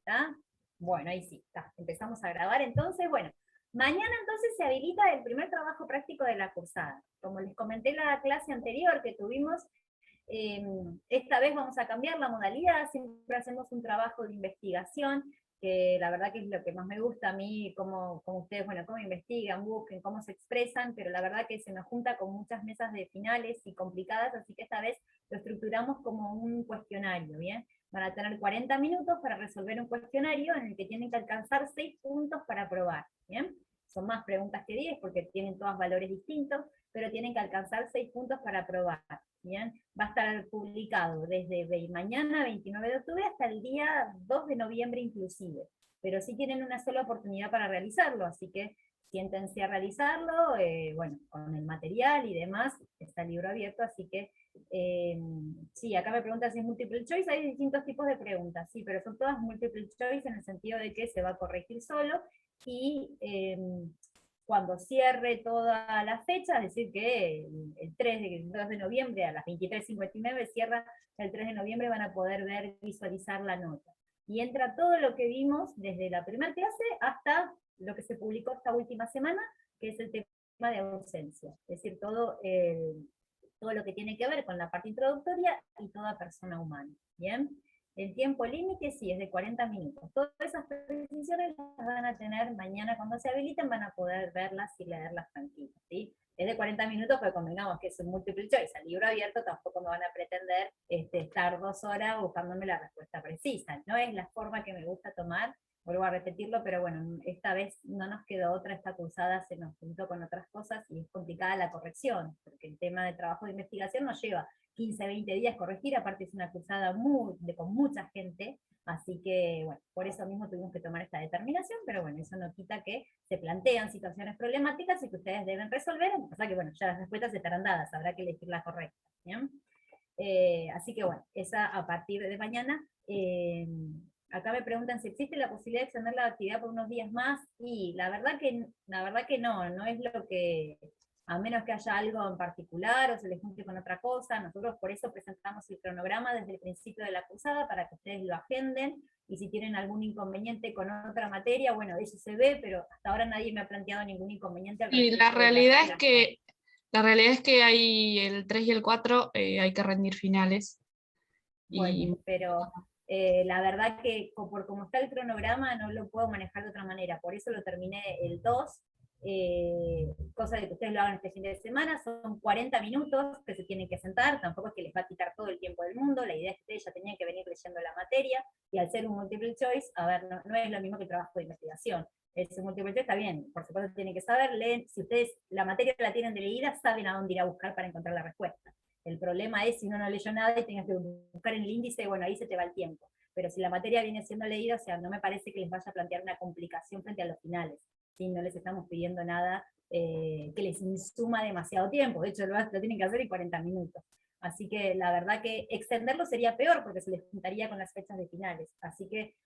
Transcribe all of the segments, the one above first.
¿está? Bueno, ahí sí, está. Empezamos a grabar. Entonces, bueno, mañana entonces se habilita el primer trabajo práctico de la cursada. Como les comenté en la clase anterior que tuvimos, esta vez vamos a cambiar la modalidad, siempre hacemos un trabajo de investigación, que la verdad que es lo que más me gusta a mí, como ustedes, bueno, cómo investigan, busquen, cómo se expresan, pero la verdad que se nos junta con muchas mesas de finales y complicadas, así que esta vez lo estructuramos como un cuestionario, ¿bien? Van a tener 40 minutos para resolver un cuestionario en el que tienen que alcanzar 6 puntos para aprobar, ¿bien? Son más preguntas que 10 porque tienen todos valores distintos, pero tienen que alcanzar 6 puntos para aprobar, ¿bien? Va a estar publicado desde mañana, 29 de octubre, hasta el día 2 de noviembre inclusive, pero sí tienen una sola oportunidad para realizarlo, así que siéntense a realizarlo, bueno, con el material y demás, está el libro abierto, así que sí, acá me preguntan si es multiple choice, hay distintos tipos de preguntas, sí, pero son todas multiple choice en el sentido de que se va a corregir solo, y cuando cierre toda la fecha, es decir que el 2 de noviembre a las 23:59 cierra, el 3 de noviembre van a poder ver, visualizar la nota. Y entra todo lo que vimos desde la primera clase hasta lo que se publicó esta última semana, que es el tema de ausencia, es decir, todo lo que tiene que ver con la parte introductoria y toda persona humana, ¿bien? El tiempo límite sí es de 40 minutos. Todas esas precisiones las van a tener mañana cuando se habiliten, van a poder verlas y leerlas tranquilas, ¿sí? Es de 40 minutos, pero convengamos que es un multiple choice. Al libro abierto tampoco me van a pretender estar 2 horas buscándome la respuesta precisa. No es la forma que me gusta tomar, vuelvo a repetirlo, pero bueno, esta vez no nos quedó otra, esta cursada se nos juntó con otras cosas y es complicada la corrección, porque el tema de trabajo de investigación nos lleva 15, 20 días corregir, aparte es una cursada con mucha gente, así que, bueno, por eso mismo tuvimos que tomar esta determinación, pero bueno, eso no quita que se plantean situaciones problemáticas y que ustedes deben resolver, o sea que, bueno, ya las respuestas estarán dadas, habrá que elegir la correcta, ¿bien? Así que, bueno, esa a partir de mañana. Acá me preguntan si existe la posibilidad de extender la actividad por unos días más, y la verdad que no, no es lo que, a menos que haya algo en particular o se les junte con otra cosa. Nosotros por eso presentamos el cronograma desde el principio de la cursada, para que ustedes lo agenden, y si tienen algún inconveniente con otra materia, bueno, eso se ve, pero hasta ahora nadie me ha planteado ningún inconveniente al Y la respecto de realidad es las que, la realidad es que hay el 3 y el 4 hay que rendir finales. Bueno, Y pero la verdad que por como está el cronograma no lo puedo manejar de otra manera, por eso lo terminé el 2, cosa de que ustedes lo hagan este fin de semana, son 40 minutos que se tienen que sentar, tampoco es que les va a quitar todo el tiempo del mundo, la idea es que ustedes ya tenían que venir leyendo la materia, y al ser un multiple choice, a ver, no es lo mismo que el trabajo de investigación. Ese multiple choice está bien, por supuesto tienen que saber, leen, si ustedes la materia la tienen de leída, saben a dónde ir a buscar para encontrar la respuesta. El problema es si uno no leyó nada y tengas que buscar en el índice, bueno, ahí se te va el tiempo. Pero si la materia viene siendo leída, o sea, no me parece que les vaya a plantear una complicación frente a los finales. ¿Sí? No les estamos pidiendo nada que les insuma demasiado tiempo. De hecho, lo tienen que hacer en 40 minutos. Así que la verdad que extenderlo sería peor porque se les juntaría con las fechas de finales. Así que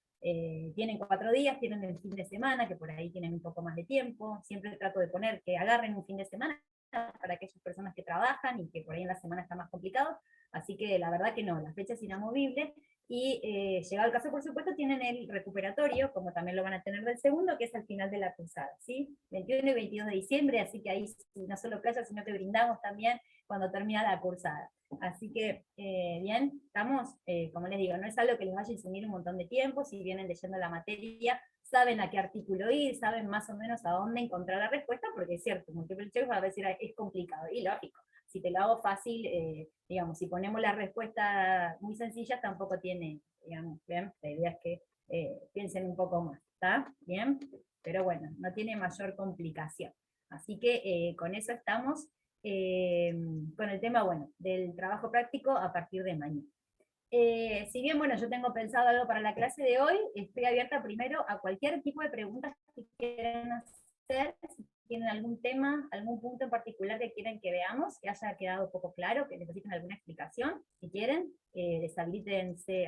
tienen 4 días, tienen el fin de semana, que por ahí tienen un poco más de tiempo. Siempre trato de poner que agarren un fin de semana para aquellas personas que trabajan y que por ahí en la semana está más complicado, así que la verdad que no, la fecha es inamovible, y llegado el caso, por supuesto, tienen el recuperatorio, como también lo van a tener del segundo, que es al final de la cursada, ¿sí? 21 y 22 de diciembre, así que ahí no solo playa, sino que brindamos también cuando termina la cursada. Así que, bien, estamos, como les digo, no es algo que les vaya a insumir un montón de tiempo, si vienen leyendo la materia, saben a qué artículo ir, saben más o menos a dónde encontrar la respuesta, porque es cierto, multiple choice va a decir es complicado, y lógico, si te lo hago fácil, digamos, si ponemos la respuesta muy sencilla, tampoco tiene, digamos, ¿bien? La idea es que piensen un poco más, ¿está? ¿Bien? Pero bueno, no tiene mayor complicación. Así que con eso estamos, con el tema, bueno, del trabajo práctico a partir de mañana. Si bien, bueno, yo tengo pensado algo para la clase de hoy, estoy abierta primero a cualquier tipo de preguntas que quieran hacer, si tienen algún tema, algún punto en particular que quieran que veamos, que haya quedado poco claro, que necesiten alguna explicación, si quieren,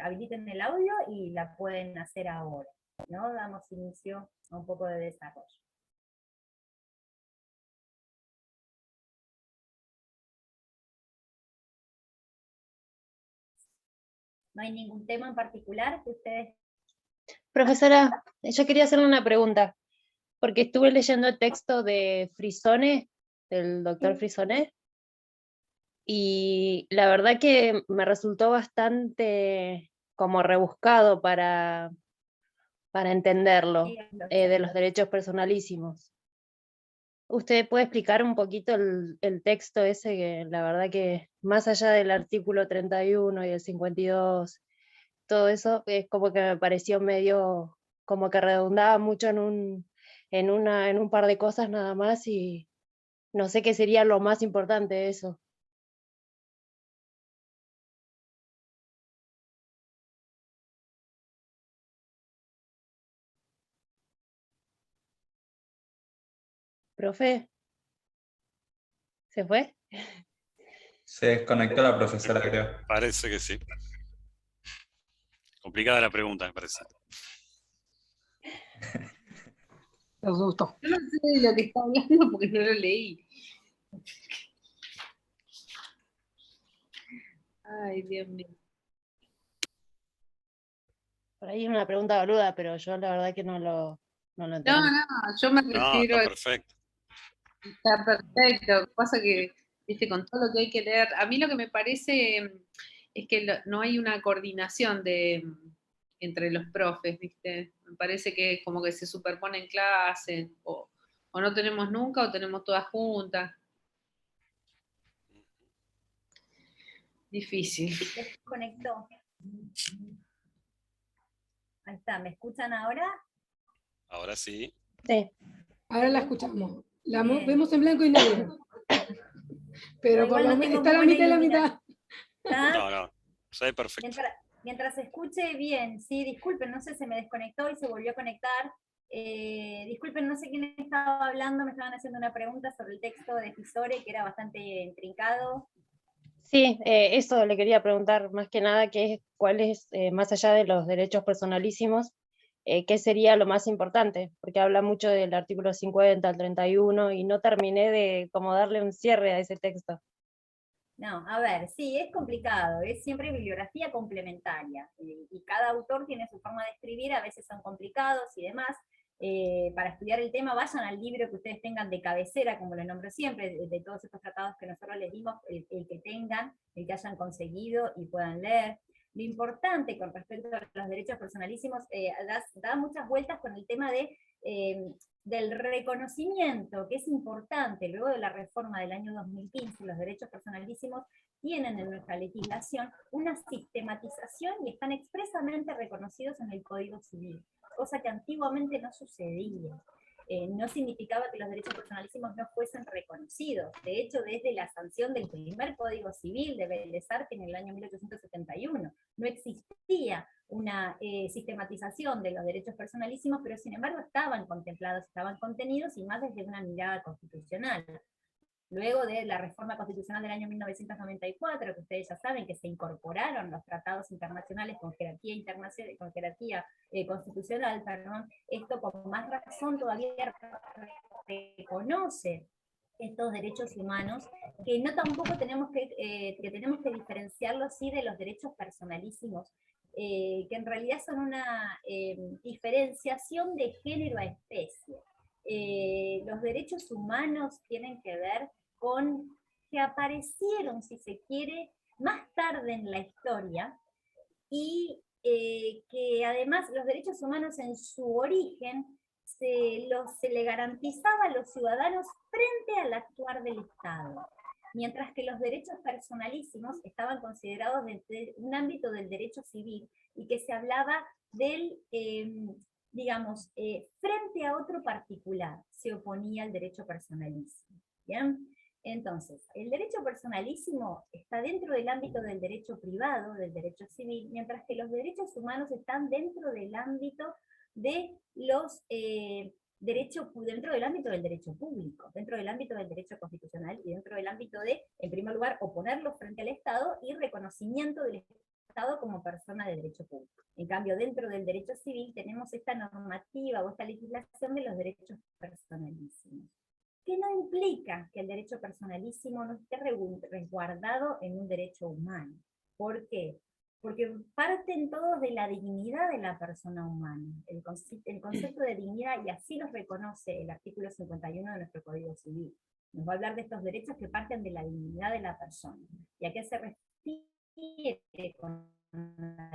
habiliten el audio y la pueden hacer ahora, ¿no? Damos inicio a un poco de desarrollo. ¿No hay ningún tema en particular que ustedes Profesora, yo quería hacerle una pregunta, porque estuve leyendo el texto de Frisone, del doctor Frisone, y la verdad que me resultó bastante como rebuscado para entenderlo, de los derechos personalísimos. ¿Usted puede explicar un poquito el texto ese, que la verdad que más allá del artículo 31 y el 52, todo eso es como que me pareció medio, como que redundaba mucho en un par de cosas nada más, y no sé qué sería lo más importante de eso? Profe, ¿se fue? Se desconectó la profesora, creo. Parece que sí. Complicada la pregunta, me parece. Te asustó. Yo no sé de lo que está hablando porque no lo leí. Ay, Dios mío. Por ahí es una pregunta boluda, pero yo la verdad que no lo No, entendí. no, yo me No, refiero está a perfecto. está perfecto. Lo que pasa que, viste, con todo lo que hay que leer, a mí lo que me parece es que no hay una coordinación entre los profes, viste. Me parece que es como que se superponen clases, o no tenemos nunca, o tenemos todas juntas. Difícil. Desconectó. Ahí está, ¿me escuchan ahora? Ahora sí. Sí. Ahora la escuchamos. La Bien. vemos en blanco y negro. Pero No, igual por lo no tengo está la muy buena mitad y la iluminación. mitad. No, no. Se ve perfecto. Mientras se escuche bien, sí, disculpen, no sé, se me desconectó y se volvió a conectar. Disculpen, no sé quién estaba hablando, me estaban haciendo una pregunta sobre el texto de Fisore, que era bastante intrincado. Sí, eso le quería preguntar más que nada, cuál es, más allá de los derechos personalísimos, qué sería lo más importante, porque habla mucho del artículo 50 al 31 y no terminé de como darle un cierre a ese texto. No, a ver, sí, es complicado, es siempre bibliografía complementaria, y cada autor tiene su forma de escribir, a veces son complicados y demás. Para estudiar el tema, vayan al libro que ustedes tengan de cabecera, como lo nombro siempre, de todos estos tratados que nosotros les dimos, el que tengan, el que hayan conseguido y puedan leer. Lo importante con respecto a los derechos personalísimos, da muchas vueltas con el tema del reconocimiento, que es importante. Luego de la reforma del año 2015, los derechos personalísimos tienen en nuestra legislación una sistematización y están expresamente reconocidos en el Código Civil, cosa que antiguamente no sucedía. No significaba que los derechos personalísimos no fuesen reconocidos. De hecho, desde la sanción del primer Código Civil de Vélez Arfield en el año 1871, no existía una sistematización de los derechos personalísimos, pero sin embargo estaban contemplados, estaban contenidos, y más desde una mirada constitucional. Luego de la reforma constitucional del año 1994, que ustedes ya saben que se incorporaron los tratados internacionales con jerarquía internacional, con jerarquía constitucional, perdón, esto con más razón todavía reconoce estos derechos humanos, que no tampoco tenemos tenemos que diferenciarlos sí de los derechos personalísimos, que en realidad son una diferenciación de género a especie. Los derechos humanos tienen que ver con que aparecieron, si se quiere, más tarde en la historia, y que además los derechos humanos en su origen se le garantizaba a los ciudadanos frente al actuar del Estado, mientras que los derechos personalísimos estaban considerados desde un ámbito del derecho civil, y que se hablaba del, digamos, frente a otro particular, se oponía al derecho personalísimo. ¿Bien? Entonces, el derecho personalísimo está dentro del ámbito del derecho privado, del derecho civil, mientras que los derechos humanos están dentro del ámbito de los dentro del ámbito del derecho público, dentro del ámbito del derecho constitucional, y dentro del ámbito de, en primer lugar, oponerlos frente al Estado y reconocimiento del Estado como persona de derecho público. En cambio, dentro del derecho civil tenemos esta normativa o esta legislación de los derechos personalísimos, que no implica que el derecho personalísimo no esté resguardado en un derecho humano. ¿Por qué? porque parten todos de la dignidad de la persona humana, el concepto de dignidad, y así los reconoce el artículo 51 de nuestro Código Civil. Nos va a hablar de estos derechos que parten de la dignidad de la persona. ¿Y a qué se refiere con la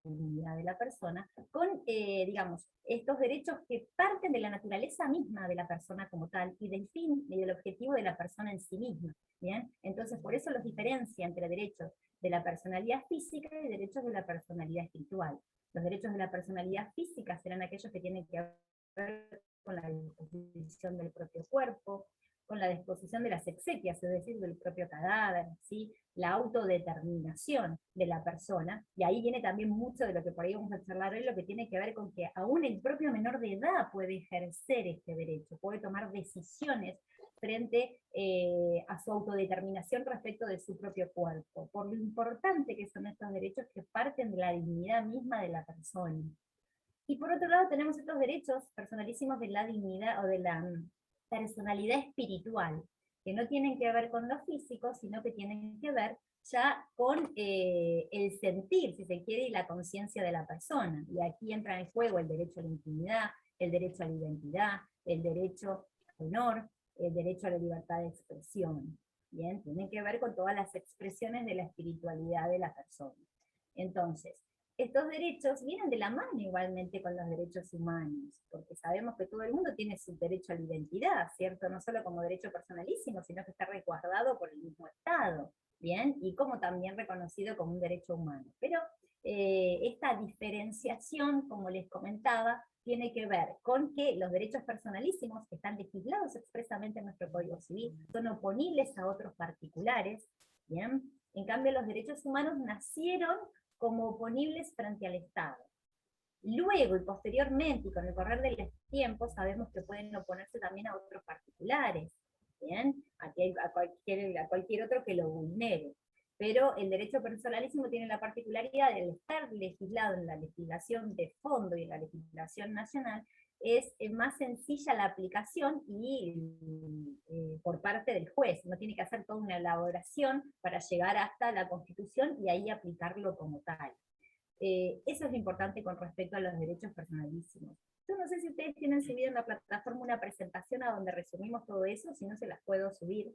dignidad de la persona? Con, digamos, estos derechos que parten de la naturaleza misma de la persona como tal, y del fin y del objetivo de la persona en sí misma. ¿Bien? Entonces, por eso los diferencia entre derechos de la personalidad física y derechos de la personalidad espiritual. Los derechos de la personalidad física serán aquellos que tienen que ver con la disposición del propio cuerpo, con la disposición de las exequias, es decir, del propio cadáver, ¿sí? La autodeterminación de la persona, y ahí viene también mucho de lo que por ahí vamos a charlar hoy, lo que tiene que ver con que aún el propio menor de edad puede ejercer este derecho, puede tomar decisiones frente a su autodeterminación respecto de su propio cuerpo, por lo importante que son estos derechos que parten de la dignidad misma de la persona. Y por otro lado tenemos estos derechos personalísimos de la dignidad o de la personalidad espiritual, que no tienen que ver con lo físico, sino que tienen que ver ya con el sentir, si se quiere, y la conciencia de la persona. Y aquí entra en juego el derecho a la intimidad, el derecho a la identidad, el derecho al honor, el derecho a la libertad de expresión. Bien, tienen que ver con todas las expresiones de la espiritualidad de la persona. Entonces, estos derechos vienen de la mano igualmente con los derechos humanos, porque sabemos que todo el mundo tiene su derecho a la identidad, ¿cierto? No solo como derecho personalísimo, sino que está resguardado por el mismo Estado, ¿bien? Y como también reconocido como un derecho humano. Pero esta diferenciación, como les comentaba, tiene que ver con que los derechos personalísimos, que están legislados expresamente en nuestro Código Civil, son oponibles a otros particulares, ¿bien? En cambio, los derechos humanos nacieron como oponibles frente al Estado. Luego y posteriormente, y con el correr del tiempo, sabemos que pueden oponerse también a otros particulares, ¿bien? A cualquier otro que lo vulnere. Pero el derecho personalísimo tiene la particularidad de estar legislado en la legislación de fondo y en la legislación nacional, es más sencilla la aplicación y por parte del juez, no tiene que hacer toda una elaboración para llegar hasta la Constitución y ahí aplicarlo como tal. Eso es lo importante con respecto a los derechos personalísimos. Yo no sé si ustedes tienen subido en la plataforma una presentación a donde resumimos todo eso, si no se las puedo subir.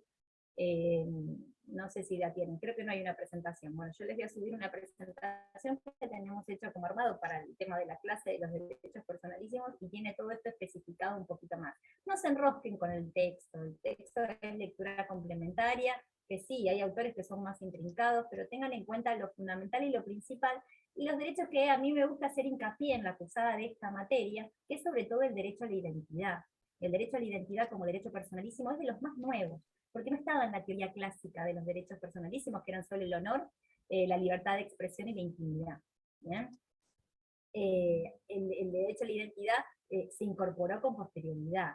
No sé si la tienen, creo que no hay una presentación. Bueno, yo les voy a subir una presentación que tenemos hecho como armado para el tema de la clase de los derechos personalísimos y tiene todo esto especificado un poquito más. No se enrosquen con el texto es lectura complementaria, que sí, hay autores que son más intrincados, pero tengan en cuenta lo fundamental y lo principal, y los derechos que a mí me gusta hacer hincapié en la cursada de esta materia, que es sobre todo el derecho a la identidad. El derecho a la identidad como derecho personalísimo es de los más nuevos, porque no estaba en la teoría clásica de los derechos personalísimos, que eran solo el honor, la libertad de expresión y la intimidad. ¿Bien? El derecho a la identidad se incorporó con posterioridad.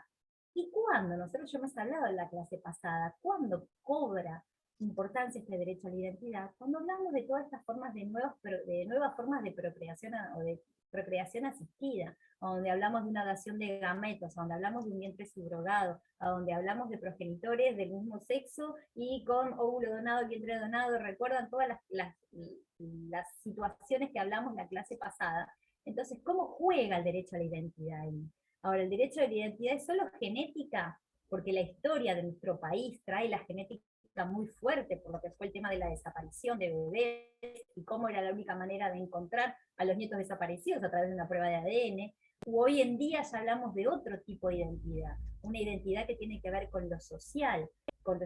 ¿Y cuándo? Nosotros ya hemos hablado en la clase pasada, ¿cuándo cobra importancia este derecho a la identidad? Cuando hablamos de todas estas formas de nuevas formas de procreación o de procreación asistida, donde hablamos de una dación de gametos, donde hablamos de un vientre subrogado, a donde hablamos de progenitores del mismo sexo y con óvulo donado, vientre donado, recuerdan todas las situaciones que hablamos en la clase pasada. Entonces, ¿cómo juega el derecho a la identidad ahí? Ahora, el derecho a la identidad es solo genética, porque la historia de nuestro país trae la genética muy fuerte por lo que fue el tema de la desaparición de bebés y cómo era la única manera de encontrar a los nietos desaparecidos a través de una prueba de ADN. Hoy en día ya hablamos de otro tipo de identidad, una identidad que tiene que ver con lo social, con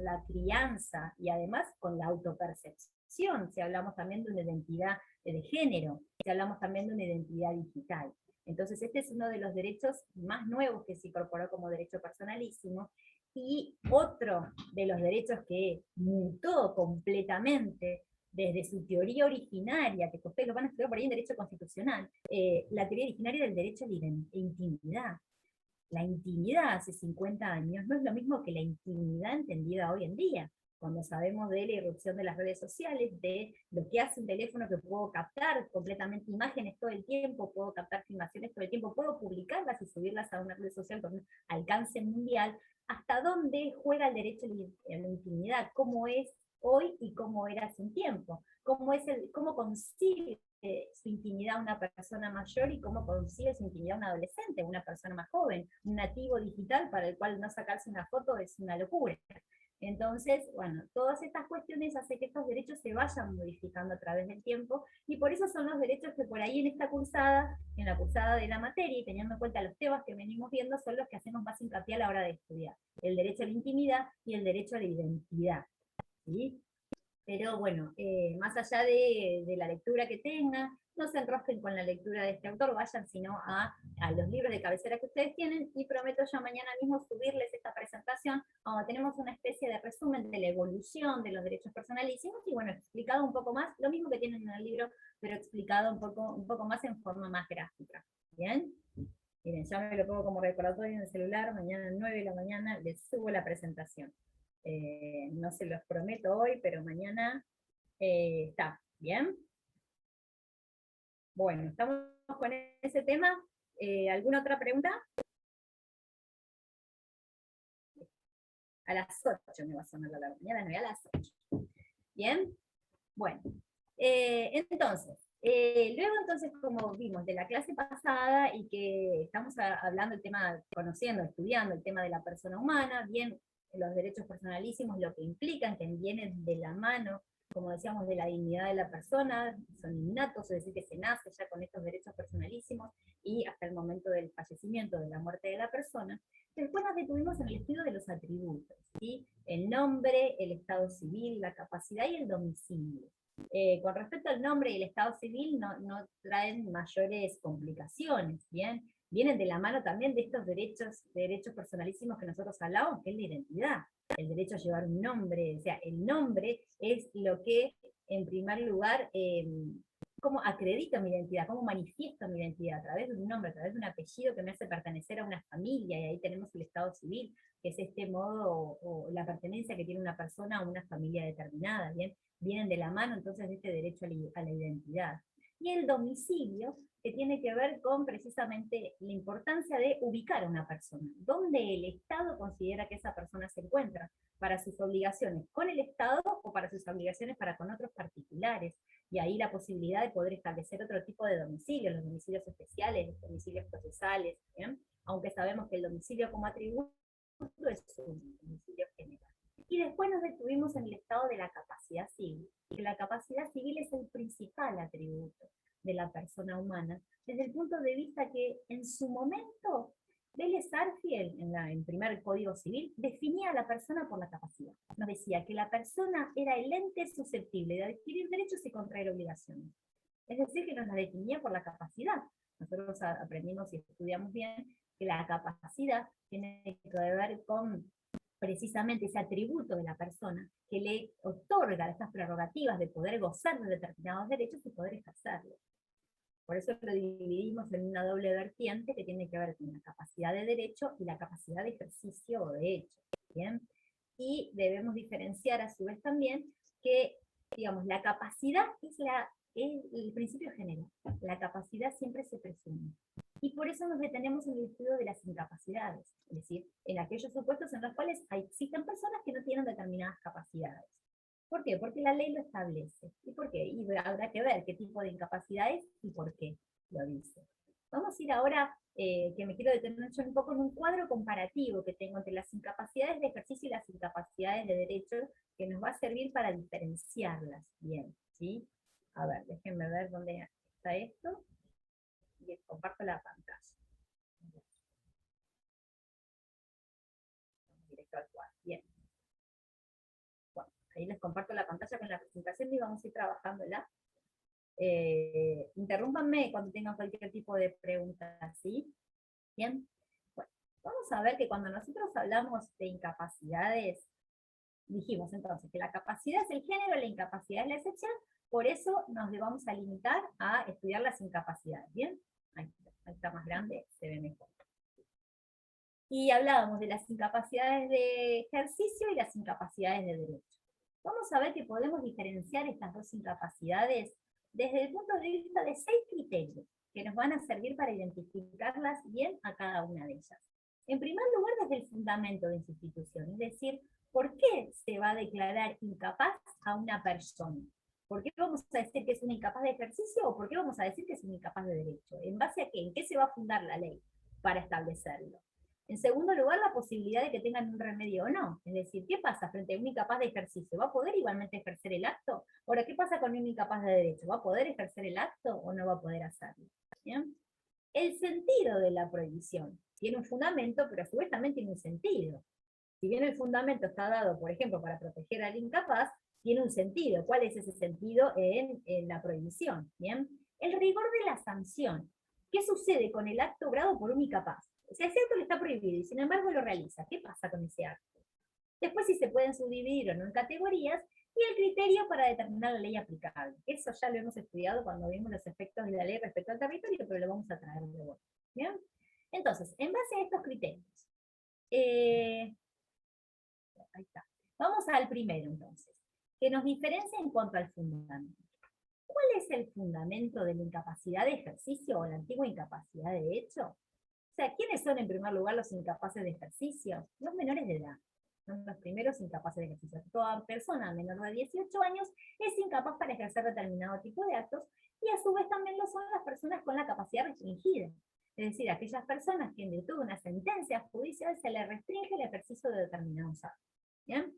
la crianza y además con la autopercepción, si hablamos también de una identidad de género, si hablamos también de una identidad digital. Entonces este es uno de los derechos más nuevos que se incorporó como derecho personalísimo, y otro de los derechos que mutó completamente desde su teoría originaria, que ustedes lo van a estudiar por ahí en Derecho Constitucional, la teoría originaria del derecho a la intimidad. La intimidad hace 50 años no es lo mismo que la intimidad entendida hoy en día, cuando sabemos de la irrupción de las redes sociales, de lo que hace un teléfono, que puedo captar completamente imágenes todo el tiempo, puedo captar filmaciones todo el tiempo, puedo publicarlas y subirlas a una red social con un alcance mundial. ¿Hasta dónde juega el derecho a la intimidad? ¿Cómo es hoy y cómo era hace un tiempo, cómo consigue su intimidad una persona mayor y cómo consigue su intimidad un adolescente, una persona más joven, un nativo digital para el cual no sacarse una foto es una locura. Entonces, bueno, todas estas cuestiones hacen que estos derechos se vayan modificando a través del tiempo, y por eso son los derechos que por ahí en esta cursada, en la cursada de la materia, y teniendo en cuenta los temas que venimos viendo, son los que hacemos más hincapié a la hora de estudiar. El derecho a la intimidad y el derecho a la identidad. ¿Sí? Pero bueno, más allá de la lectura que tengan, no se enrosquen con la lectura de este autor, vayan sino a los libros de cabecera que ustedes tienen, y prometo ya mañana mismo subirles esta presentación, donde tenemos una especie de resumen de la evolución de los derechos personalísimos, y bueno, explicado un poco más, lo mismo que tienen en el libro, pero explicado un poco más en forma más gráfica. ¿Bien? Miren, ya me lo pongo como recordatorio en el celular, mañana a 9 de la mañana les subo la presentación. No se los prometo hoy, pero mañana está, ¿bien? Bueno, estamos con ese tema. ¿Alguna otra pregunta? A las 8 me va a sonar la alarma, mañana no, a las 8. ¿Bien? Bueno, entonces, luego entonces, como vimos de la clase pasada, y que estamos hablando el tema, conociendo, estudiando el tema de la persona humana, bien, los derechos personalísimos, lo que implican, que vienen de la mano, como decíamos, de la dignidad de la persona, son innatos, es decir, que se nace ya con estos derechos personalísimos, y hasta el momento del fallecimiento, de la muerte de la persona. Después nos detuvimos en el estudio de los atributos, ¿sí? El nombre, el estado civil, la capacidad y el domicilio. Con respecto al nombre y el estado civil, no traen mayores complicaciones, ¿bien? Vienen de la mano también de estos derechos personalísimos que nosotros hablamos, que es la identidad, el derecho a llevar un nombre. O sea, el nombre es lo que, en primer lugar, cómo acredito mi identidad, cómo manifiesto mi identidad, a través de un nombre, a través de un apellido que me hace pertenecer a una familia, y ahí tenemos el estado civil, que es este modo, o la pertenencia que tiene una persona a una familia determinada, ¿bien? Vienen de la mano entonces de este derecho a la identidad. Y el domicilio, que tiene que ver con precisamente la importancia de ubicar a una persona, dónde el Estado considera que esa persona se encuentra, para sus obligaciones con el Estado o para sus obligaciones para con otros particulares, y ahí la posibilidad de poder establecer otro tipo de domicilios, los domicilios especiales, los domicilios procesales, ¿bien? Aunque sabemos que el domicilio como atributo es un domicilio general. Y después nos detuvimos en el estado de la capacidad civil, y la capacidad civil es el principal atributo de la persona humana, desde el punto de vista que en su momento Vélez Arfiel, en el primer Código Civil, definía a la persona por la capacidad. Nos decía que la persona era el ente susceptible de adquirir derechos y contraer obligaciones. Es decir, que nos la definía por la capacidad. Nosotros aprendimos y estudiamos bien que la capacidad tiene que ver con precisamente ese atributo de la persona que le otorga estas prerrogativas de poder gozar de determinados derechos y poder ejercerlos. Por eso lo dividimos en una doble vertiente que tiene que ver con la capacidad de derecho y la capacidad de ejercicio o de hecho. ¿Bien? Y debemos diferenciar a su vez también que, digamos, la capacidad es el principio general. La capacidad siempre se presume. Y por eso nos detenemos en el estudio de las incapacidades, es decir, en aquellos supuestos en los cuales existen personas que no tienen determinadas capacidades. ¿Por qué? Porque la ley lo establece. ¿Y por qué? Y habrá que ver qué tipo de incapacidad es y por qué lo dice. Vamos a ir ahora, que me quiero detener yo un poco en un cuadro comparativo que tengo entre las incapacidades de ejercicio y las incapacidades de derecho, que nos va a servir para diferenciarlas bien, ¿sí? A ver, déjenme ver dónde está esto. Y les comparto la pantalla. Directo al cuadro. Bien. Bueno, ahí les comparto la pantalla con la presentación y vamos a ir trabajándola. Interrúmpanme cuando tengan cualquier tipo de pregunta, ¿sí? Bien. Bueno, vamos a ver que cuando nosotros hablamos de incapacidades, dijimos entonces que la capacidad es el género, la incapacidad es la excepción, por eso nos vamos a limitar a estudiar las incapacidades, ¿bien? Ahí está más grande, se ve mejor. Y hablábamos de las incapacidades de ejercicio y las incapacidades de derecho. Vamos a ver que podemos diferenciar estas dos incapacidades desde el punto de vista de 6 criterios que nos van a servir para identificarlas bien a cada una de ellas. En primer lugar, desde el fundamento de su institución, es decir, ¿Por qué se va a declarar incapaz a una persona? ¿Por qué vamos a decir que es una incapaz de ejercicio o por qué vamos a decir que es una incapaz de derecho? ¿En base a qué? ¿En qué se va a fundar la ley para establecerlo? En segundo lugar, la posibilidad de que tengan un remedio o no. Es decir, ¿qué pasa frente a un incapaz de ejercicio? ¿Va a poder igualmente ejercer el acto? Ahora, ¿qué pasa con un incapaz de derecho? ¿Va a poder ejercer el acto o no va a poder hacerlo? ¿Bien? El sentido de la prohibición tiene un fundamento, pero a su vez también tiene un sentido. Si bien el fundamento está dado, por ejemplo, para proteger al incapaz, tiene un sentido. ¿Cuál es ese sentido en la prohibición? ¿Bien? El rigor de la sanción. ¿Qué sucede con el acto obrado por un incapaz? O sea, ese acto le está prohibido y sin embargo lo realiza. ¿Qué pasa con ese acto? Después si se pueden subdividir o no en categorías, y el criterio para determinar la ley aplicable. Eso ya lo hemos estudiado cuando vimos los efectos de la ley respecto al territorio, pero lo vamos a traer de vuelta. ¿Bien? Entonces, en base a estos criterios, ahí está. Vamos al primero entonces, que nos diferencia en cuanto al fundamento. ¿Cuál es el fundamento de la incapacidad de ejercicio o la antigua incapacidad de hecho? O sea, ¿quiénes son en primer lugar los incapaces de ejercicio? Los menores de edad. Son los primeros incapaces de ejercicio. Toda persona menor de 18 años es incapaz para ejercer determinado tipo de actos y a su vez también lo son las personas con la capacidad restringida. Es decir, aquellas personas que en virtud de una sentencia judicial se les restringe el ejercicio de determinados actos. ¿Bien?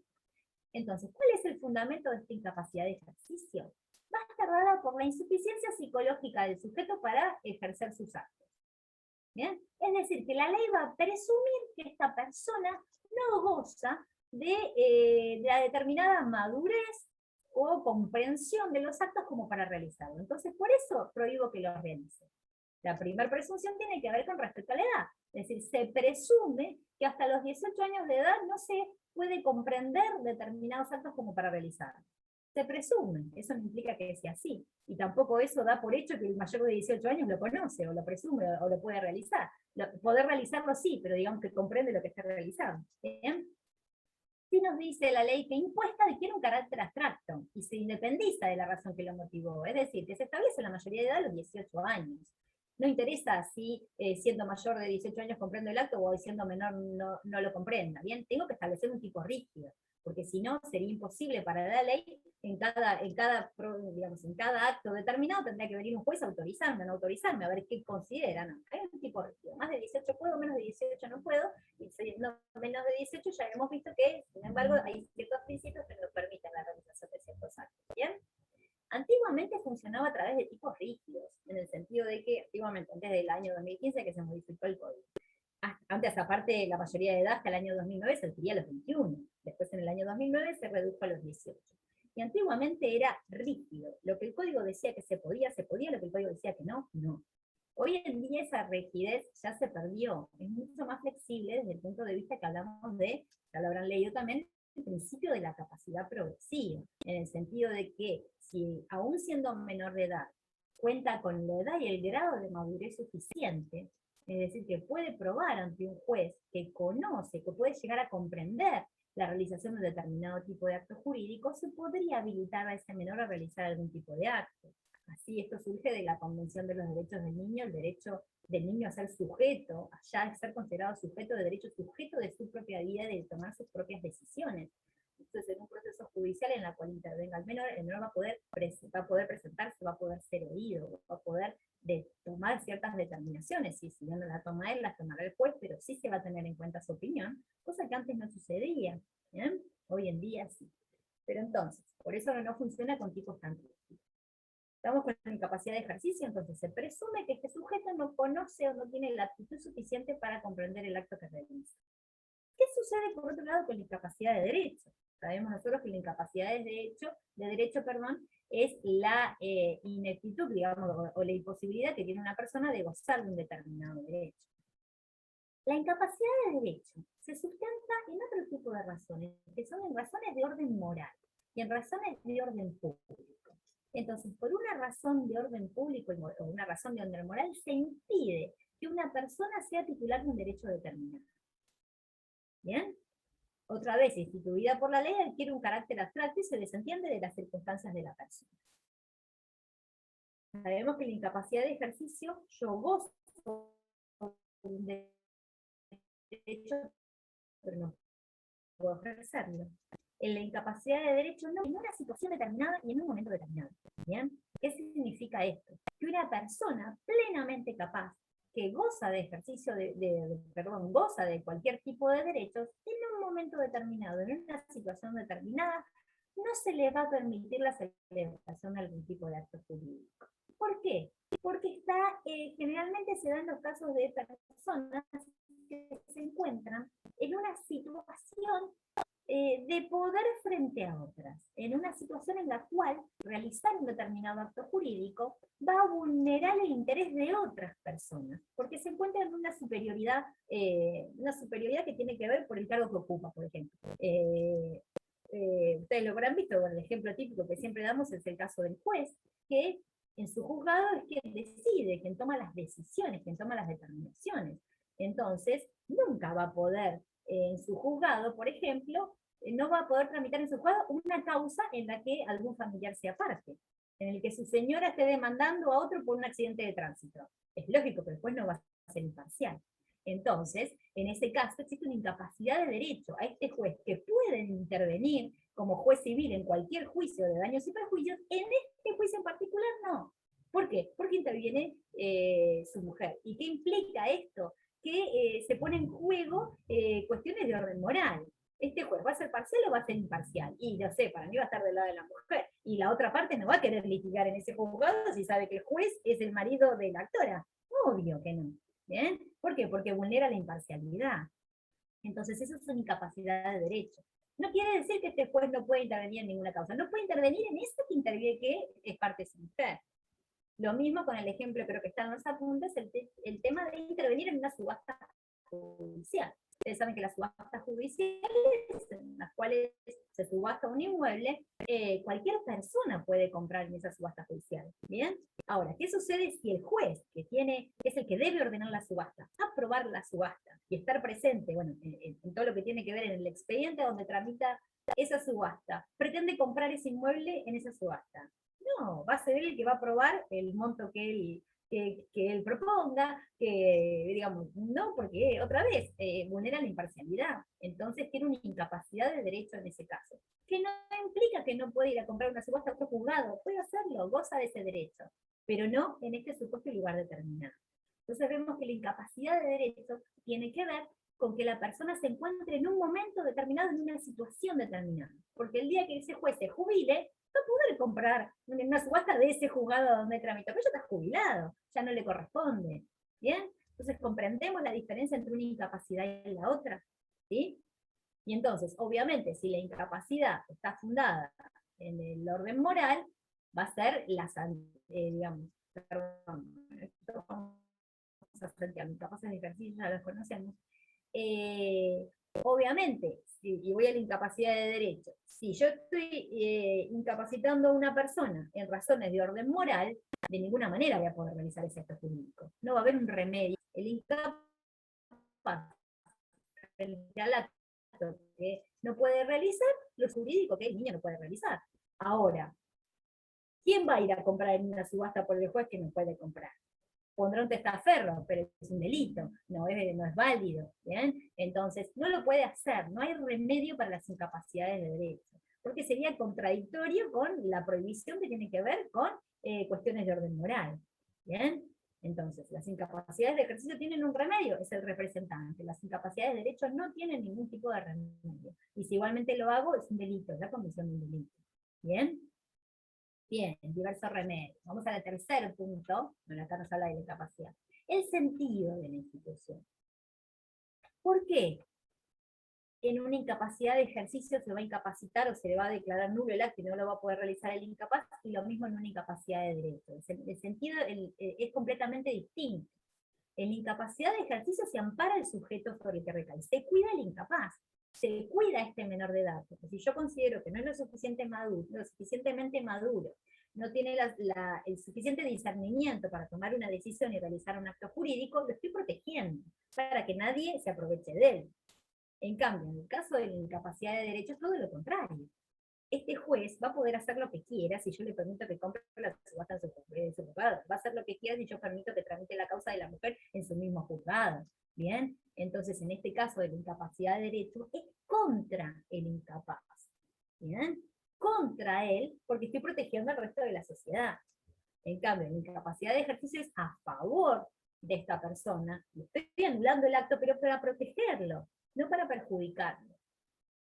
Entonces, ¿cuál es el fundamento de esta incapacidad de ejercicio? Va a estar dada por la insuficiencia psicológica del sujeto para ejercer sus actos. ¿Bien? Es decir, que la ley va a presumir que esta persona no goza de la determinada madurez o comprensión de los actos como para realizarlo. Entonces, por eso prohíbo que lo realice. La primera presunción tiene que ver con respecto a la edad. Es decir, se presume que hasta los 18 años de edad no se puede comprender determinados actos como para realizarlos. Se presume, eso no implica que sea así. Y tampoco eso da por hecho que el mayor de 18 años lo conoce, o lo presume, o lo puede realizar. Poder realizarlo sí, pero digamos que comprende lo que está realizando. ¿Bien? Sí nos dice la ley que impuesta adquiere un carácter abstracto y se independiza de la razón que lo motivó. Es decir, que se establece la mayoría de edad a los 18 años. No interesa si siendo mayor de 18 años comprendo el acto o siendo menor no lo comprenda. Bien, tengo que establecer un tipo rígido, porque si no sería imposible para la ley, en cada acto determinado tendría que venir un juez a autorizarme, no autorizarme, a ver qué considera. No, hay un tipo rígido. Más de 18 puedo, menos de 18 no puedo, y siendo menos de 18 ya hemos visto que, sin embargo, hay ciertos principios que nos permiten la realización de ciertos actos. ¿Bien? Antiguamente funcionaba a través de tipos rígidos, en el sentido de que, antiguamente, antes del año 2015 que se modificó el código. Antes, aparte, la mayoría de edad hasta el año 2009 se adquiría a los 21. Después, en el año 2009, se redujo a los 18. Y antiguamente era rígido. Lo que el código decía que se podía, lo que el código decía que no, no. Hoy en día esa rigidez ya se perdió. Es mucho más flexible desde el punto de vista que hablamos de, ya lo habrán leído también, el principio de la capacidad progresiva, en el sentido de que si aún siendo menor de edad cuenta con la edad y el grado de madurez suficiente, es decir, que puede probar ante un juez que conoce, que puede llegar a comprender la realización de determinado tipo de acto jurídico, se podría habilitar a ese menor a realizar algún tipo de acto. Así esto surge de la Convención de los Derechos del Niño, el derecho del niño a ser sujeto, a ser considerado sujeto de derecho, sujeto de su propia vida, de tomar sus propias decisiones. Entonces, en un proceso judicial en el cual intervenga el menor va a poder presentarse, va a poder ser oído, va a poder tomar ciertas determinaciones. Si no la toma él, las tomará el juez, pero sí se va a tener en cuenta su opinión, cosa que antes no sucedía. ¿Bien? Hoy en día sí. Pero entonces, por eso no funciona con tipos tan rígidos. Estamos con la incapacidad de ejercicio, entonces se presume que este sujeto no conoce o no tiene la aptitud suficiente para comprender el acto que realiza. ¿Qué sucede por otro lado con la incapacidad de derecho? Sabemos nosotros que la incapacidad de derecho es la ineptitud, digamos, o la imposibilidad que tiene una persona de gozar de un determinado derecho. La incapacidad de derecho se sustenta en otro tipo de razones, que son en razones de orden moral y en razones de orden público. Entonces, por una razón de orden público o una razón de orden moral, se impide que una persona sea titular de un derecho determinado. ¿Bien? Otra vez, instituida por la ley, adquiere un carácter abstracto y se desentiende de las circunstancias de la persona. Sabemos que la incapacidad de ejercicio, yo gozo de un derecho, pero no ejercerlo. En la incapacidad de derecho no, en una situación determinada y en un momento determinado. ¿Bien? ¿Qué significa esto? Que una persona plenamente capaz, que goza de ejercicio, goza de cualquier tipo de derechos, en un momento determinado, en una situación determinada, no se le va a permitir la celebración de algún tipo de acto jurídico. ¿Por qué? Porque generalmente se dan los casos de personas que se encuentran en una situación de poder frente a otras, en una situación en la cual realizar un determinado acto jurídico va a vulnerar el interés de otras personas, porque se encuentran en una superioridad que tiene que ver por el cargo que ocupa, por ejemplo. Ustedes lo habrán visto, bueno, el ejemplo típico que siempre damos es el caso del juez, que en su juzgado es quien decide, quien toma las decisiones, quien toma las determinaciones. Entonces, nunca va a poder en su juzgado, por ejemplo, no va a poder tramitar en su juzgado una causa en la que algún familiar sea parte, en el que su señora esté demandando a otro por un accidente de tránsito. Es lógico que el juez no va a ser imparcial. Entonces, en ese caso existe una incapacidad de derecho a este juez que puede intervenir como juez civil en cualquier juicio de daños y perjuicios, en este juicio en particular no. ¿Por qué? Porque interviene su mujer. ¿Y qué implica esto? Que se pone en juego cuestiones de orden moral. Este juez va a ser parcial o va a ser imparcial. Y no sé, para mí va a estar del lado de la mujer. Y la otra parte no va a querer litigar en ese juzgado si sabe que el juez es el marido de la actora. Obvio que no. ¿Bien? ¿Por qué? Porque vulnera la imparcialidad. Entonces, eso es una incapacidad de derecho. No quiere decir que este juez no puede intervenir en ninguna causa. No puede intervenir en esto que interviene, que es parte de su mujer. Lo mismo con el ejemplo, creo que está en los apuntes, el tema de intervenir en una subasta judicial. Ustedes saben que las subastas judiciales, en las cuales se subasta un inmueble, cualquier persona puede comprar en esa subasta judicial. ¿Bien? Ahora, ¿qué sucede si el juez, que es el que debe ordenar la subasta, aprobar la subasta y estar presente, bueno, en todo lo que tiene que ver en el expediente donde tramita esa subasta, pretende comprar ese inmueble en esa subasta? No, va a ser él el que va a aprobar el monto que él proponga, que digamos, no, porque otra vez vulnera la imparcialidad, entonces tiene una incapacidad de derecho en ese caso, que no implica que no puede ir a comprar una subasta a otro juzgado, puede hacerlo, goza de ese derecho, pero no en este supuesto y lugar determinado. Entonces vemos que la incapacidad de derecho tiene que ver con que la persona se encuentre en un momento determinado, en una situación determinada, porque el día que ese juez se jubile, va a poder comprar una subasta de ese juzgado donde tramitó, pero ya está jubilado, ya no le corresponde. ¿Bien? Entonces comprendemos la diferencia entre una incapacidad y la otra. ¿Sí? Y entonces, obviamente, si la incapacidad está fundada en el orden moral, va a ser digamos, perdón, vamos a hacer incapaces de ejercicio, ya los conocemos. Obviamente, y voy a la incapacidad de derecho, si yo estoy incapacitando a una persona en razones de orden moral, de ninguna manera voy a poder realizar ese acto jurídico. No va a haber un remedio. El incapaz frente al acto que no puede realizar, lo jurídico que el niño no puede realizar. Ahora, ¿quién va a ir a comprar en una subasta por el juez que no puede comprar? Pondrá un testaferro, pero es un delito, no es válido, ¿bien? Entonces, no lo puede hacer, no hay remedio para las incapacidades de derecho, porque sería contradictorio con la prohibición que tiene que ver con cuestiones de orden moral, ¿bien? Entonces, las incapacidades de ejercicio tienen un remedio, es el representante. Las incapacidades de derecho no tienen ningún tipo de remedio. Y si igualmente lo hago, es un delito, es la comisión de un delito. ¿Bien? Bien, diversos remedios. Vamos al tercer punto, bueno, acá nos habla de la incapacidad. El sentido de la institución. ¿Por qué en una incapacidad de ejercicio se va a incapacitar o se le va a declarar nulo el acto y no lo va a poder realizar el incapaz, y lo mismo en una incapacidad de derecho? El sentido es completamente distinto. En la incapacidad de ejercicio se ampara el sujeto sobre el que recae, se cuida el incapaz, se cuida a este menor de edad, porque si yo considero que no es lo suficientemente maduro, no tiene el suficiente discernimiento para tomar una decisión y realizar un acto jurídico, lo estoy protegiendo, para que nadie se aproveche de él. En cambio, en el caso de la incapacidad de derecho es todo lo contrario. este juez va a poder hacer lo que quiera si yo le permito que compre la subasta en su juzgado. Va a hacer lo que quiera si yo permito que tramite la causa de la mujer en su mismo juzgado. ¿Bien? Entonces, en este caso de la incapacidad de derecho, es contra el incapaz. ¿Bien? Contra él, porque estoy protegiendo al resto de la sociedad. En cambio, la incapacidad de ejercicio es a favor de esta persona. Y estoy anulando el acto, pero para protegerlo, no para perjudicarlo.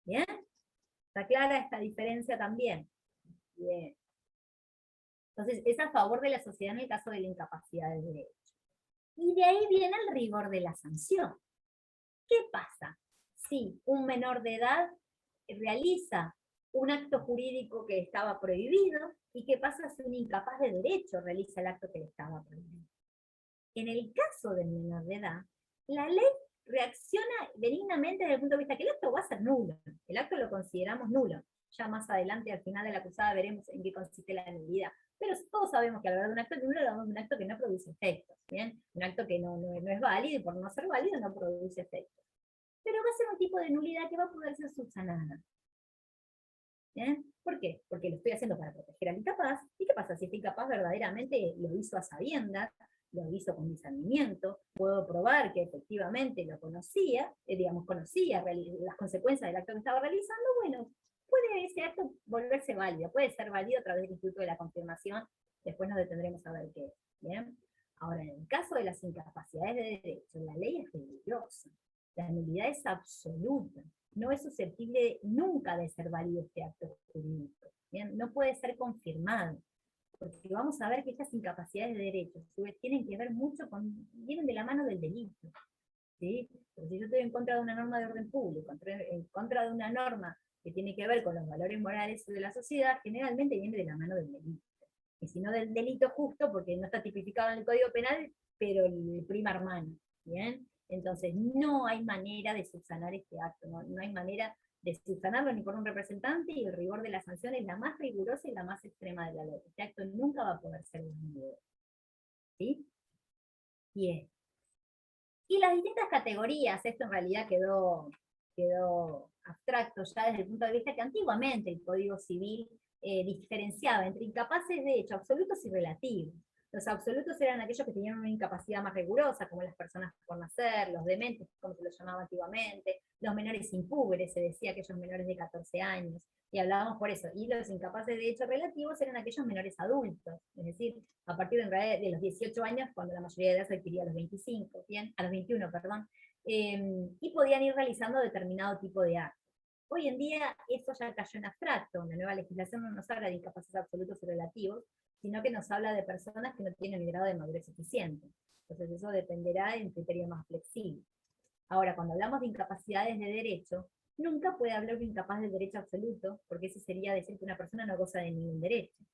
¿Bien? ¿Está clara esta diferencia también? Bien. Entonces, es a favor de la sociedad en el caso de la incapacidad de derecho. Y de ahí viene el rigor de la sanción. ¿Qué pasa si un menor de edad realiza un acto jurídico que estaba prohibido? ¿Y qué pasa si un incapaz de derecho realiza el acto que le estaba prohibido? En el caso del menor de edad, la ley reacciona benignamente desde el punto de vista que el acto va a ser nulo. El acto lo consideramos nulo. Ya más adelante, al final de la acusada, veremos en qué consiste la nulidad. Pero todos sabemos que al hablar de un acto nulo, hablamos de un acto que no produce efectos. ¿Bien? Un acto que no es válido, y por no ser válido no produce efectos. Pero va a ser un tipo de nulidad que va a poder ser subsanada. ¿Bien? ¿Por qué? Porque lo estoy haciendo para proteger al incapaz. ¿Y qué pasa si este incapaz verdaderamente lo hizo a sabiendas, lo hizo con discernimiento? Puedo probar que efectivamente lo conocía, conocía las consecuencias del acto que estaba realizando. Bueno, puede ese acto volverse válido, puede ser válido a través del instituto de la confirmación. Después nos detendremos a ver qué es. ¿Bien? Ahora, en el caso de las incapacidades de derecho, la ley es rigurosa. La nulidad es absoluta. No es susceptible nunca de ser válido este acto jurídico. ¿Bien? No puede ser confirmado. Porque vamos a ver que estas incapacidades de derecho tienen que ver mucho vienen de la mano del delito. ¿Sí? Porque si yo estoy en contra de una norma de orden público, en contra de una norma que tiene que ver con los valores morales de la sociedad, generalmente viene de la mano del delito. Y si no del delito justo, porque no está tipificado en el Código Penal, pero el prima hermano. ¿Bien? Entonces, no hay manera de subsanar este acto, no hay manera de subsanarlo ni por un representante, y el rigor de la sanción es la más rigurosa y la más extrema de la ley. Este acto nunca va a poder ser disminuido. ¿Sí? Bien. Y las distintas categorías, esto en realidad quedó abstracto ya desde el punto de vista que antiguamente el Código Civil diferenciaba entre incapaces de hecho absolutos y relativos. Los absolutos eran aquellos que tenían una incapacidad más rigurosa, como las personas por nacer, los dementes, como se los llamaba antiguamente, los menores impúberes, se decía aquellos menores de 14 años, y hablábamos por eso. Y los incapaces de hecho relativos eran aquellos menores adultos, es decir, a partir de los 18 años, cuando la mayoría de edad se adquiría a los 25, ¿bien? A los 21, perdón, y podían ir realizando determinado tipo de actos. Hoy en día eso ya cayó en abstracto, la nueva legislación no nos habla de incapaces absolutos y relativos, sino que nos habla de personas que no tienen el grado de madurez suficiente. Entonces eso dependerá de un criterio más flexible. Ahora, cuando hablamos de incapacidades de derecho, nunca puede hablar de incapaz de derecho absoluto, porque eso sería decir que una persona no goza de ningún derecho.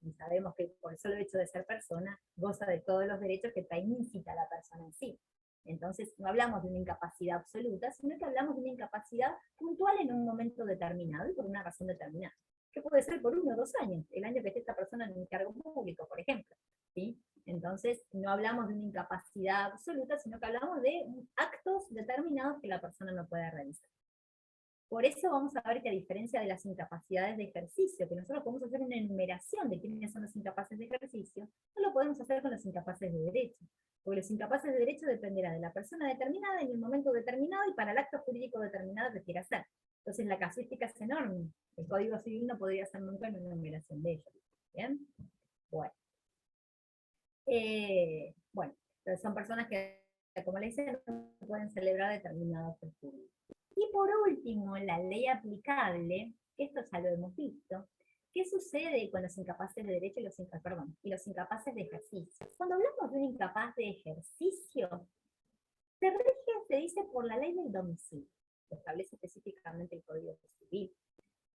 Y sabemos que por el solo hecho de ser persona, goza de todos los derechos que trae íncita a la persona en sí. Entonces, no hablamos de una incapacidad absoluta, sino que hablamos de una incapacidad puntual en un momento determinado y por una razón determinada. Que puede ser por 1 o 2 años, el año que esté esta persona en un cargo público, por ejemplo. ¿Sí? Entonces, no hablamos de una incapacidad absoluta, sino que hablamos de actos determinados que la persona no puede realizar. Por eso vamos a ver que a diferencia de las incapacidades de ejercicio, que nosotros podemos hacer una enumeración de quiénes son los incapaces de ejercicio, no lo podemos hacer con los incapaces de derecho. Porque los incapaces de derecho dependerá de la persona determinada en el momento determinado y para el acto jurídico determinado que quiera hacer. Entonces la casuística es enorme. El Código Civil no podría hacer nunca una enumeración de ellos. ¿Bien? Bueno. Bueno, entonces son personas que, como le dicen, no pueden celebrar determinados actos jurídicos. Y por último, la ley aplicable, esto ya lo hemos visto. ¿Qué sucede con los incapaces de derecho y los incapaces de ejercicio? Cuando hablamos de un incapaz de ejercicio, se rige, se dice, por la ley del domicilio. Lo establece específicamente el Código Civil.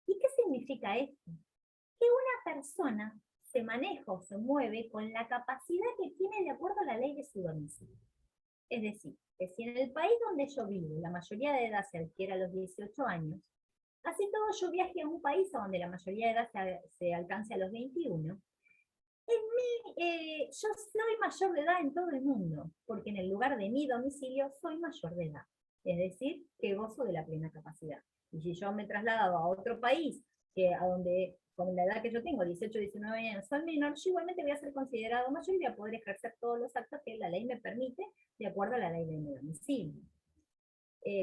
¿Y qué significa esto? Que una persona se maneja o se mueve con la capacidad que tiene de acuerdo a la ley de su domicilio. Es decir, que si en el país donde yo vivo la mayoría de edad se adquiere a los 18 años, así todo yo viaje a un país a donde la mayoría de edad se alcance a los 21, yo soy mayor de edad en todo el mundo, porque en el lugar de mi domicilio soy mayor de edad. Es decir, que gozo de la plena capacidad. Y si yo me traslado a otro país que a donde, con la edad que yo tengo, 18, 19 años, soy menor, yo igualmente voy a ser considerado mayor y voy a poder ejercer todos los actos que la ley me permite, de acuerdo a la ley de mi domicilio.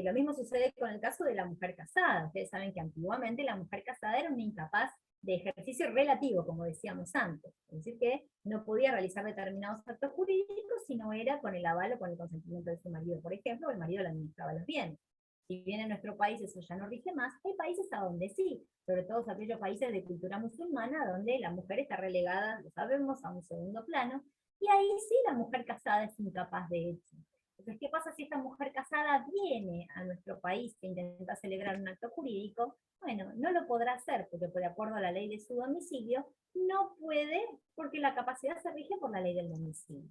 Lo mismo sucede con el caso de la mujer casada. Ustedes saben que antiguamente la mujer casada era una incapaz de ejercicio relativo, como decíamos antes. Es decir, que no podía realizar determinados actos jurídicos si no era con el aval o con el consentimiento de su marido, por ejemplo, o el marido le administraba los bienes. Si bien en nuestro país eso ya no rige más, hay países a donde sí, sobre todo aquellos países de cultura musulmana, donde la mujer está relegada, lo sabemos, a un segundo plano, y ahí sí la mujer casada es incapaz de hecho. Entonces, ¿qué pasa si esta mujer casada viene a nuestro país e intenta celebrar un acto jurídico? Bueno, no lo podrá hacer, porque de acuerdo a la ley de su domicilio, no puede, porque la capacidad se rige por la ley del domicilio.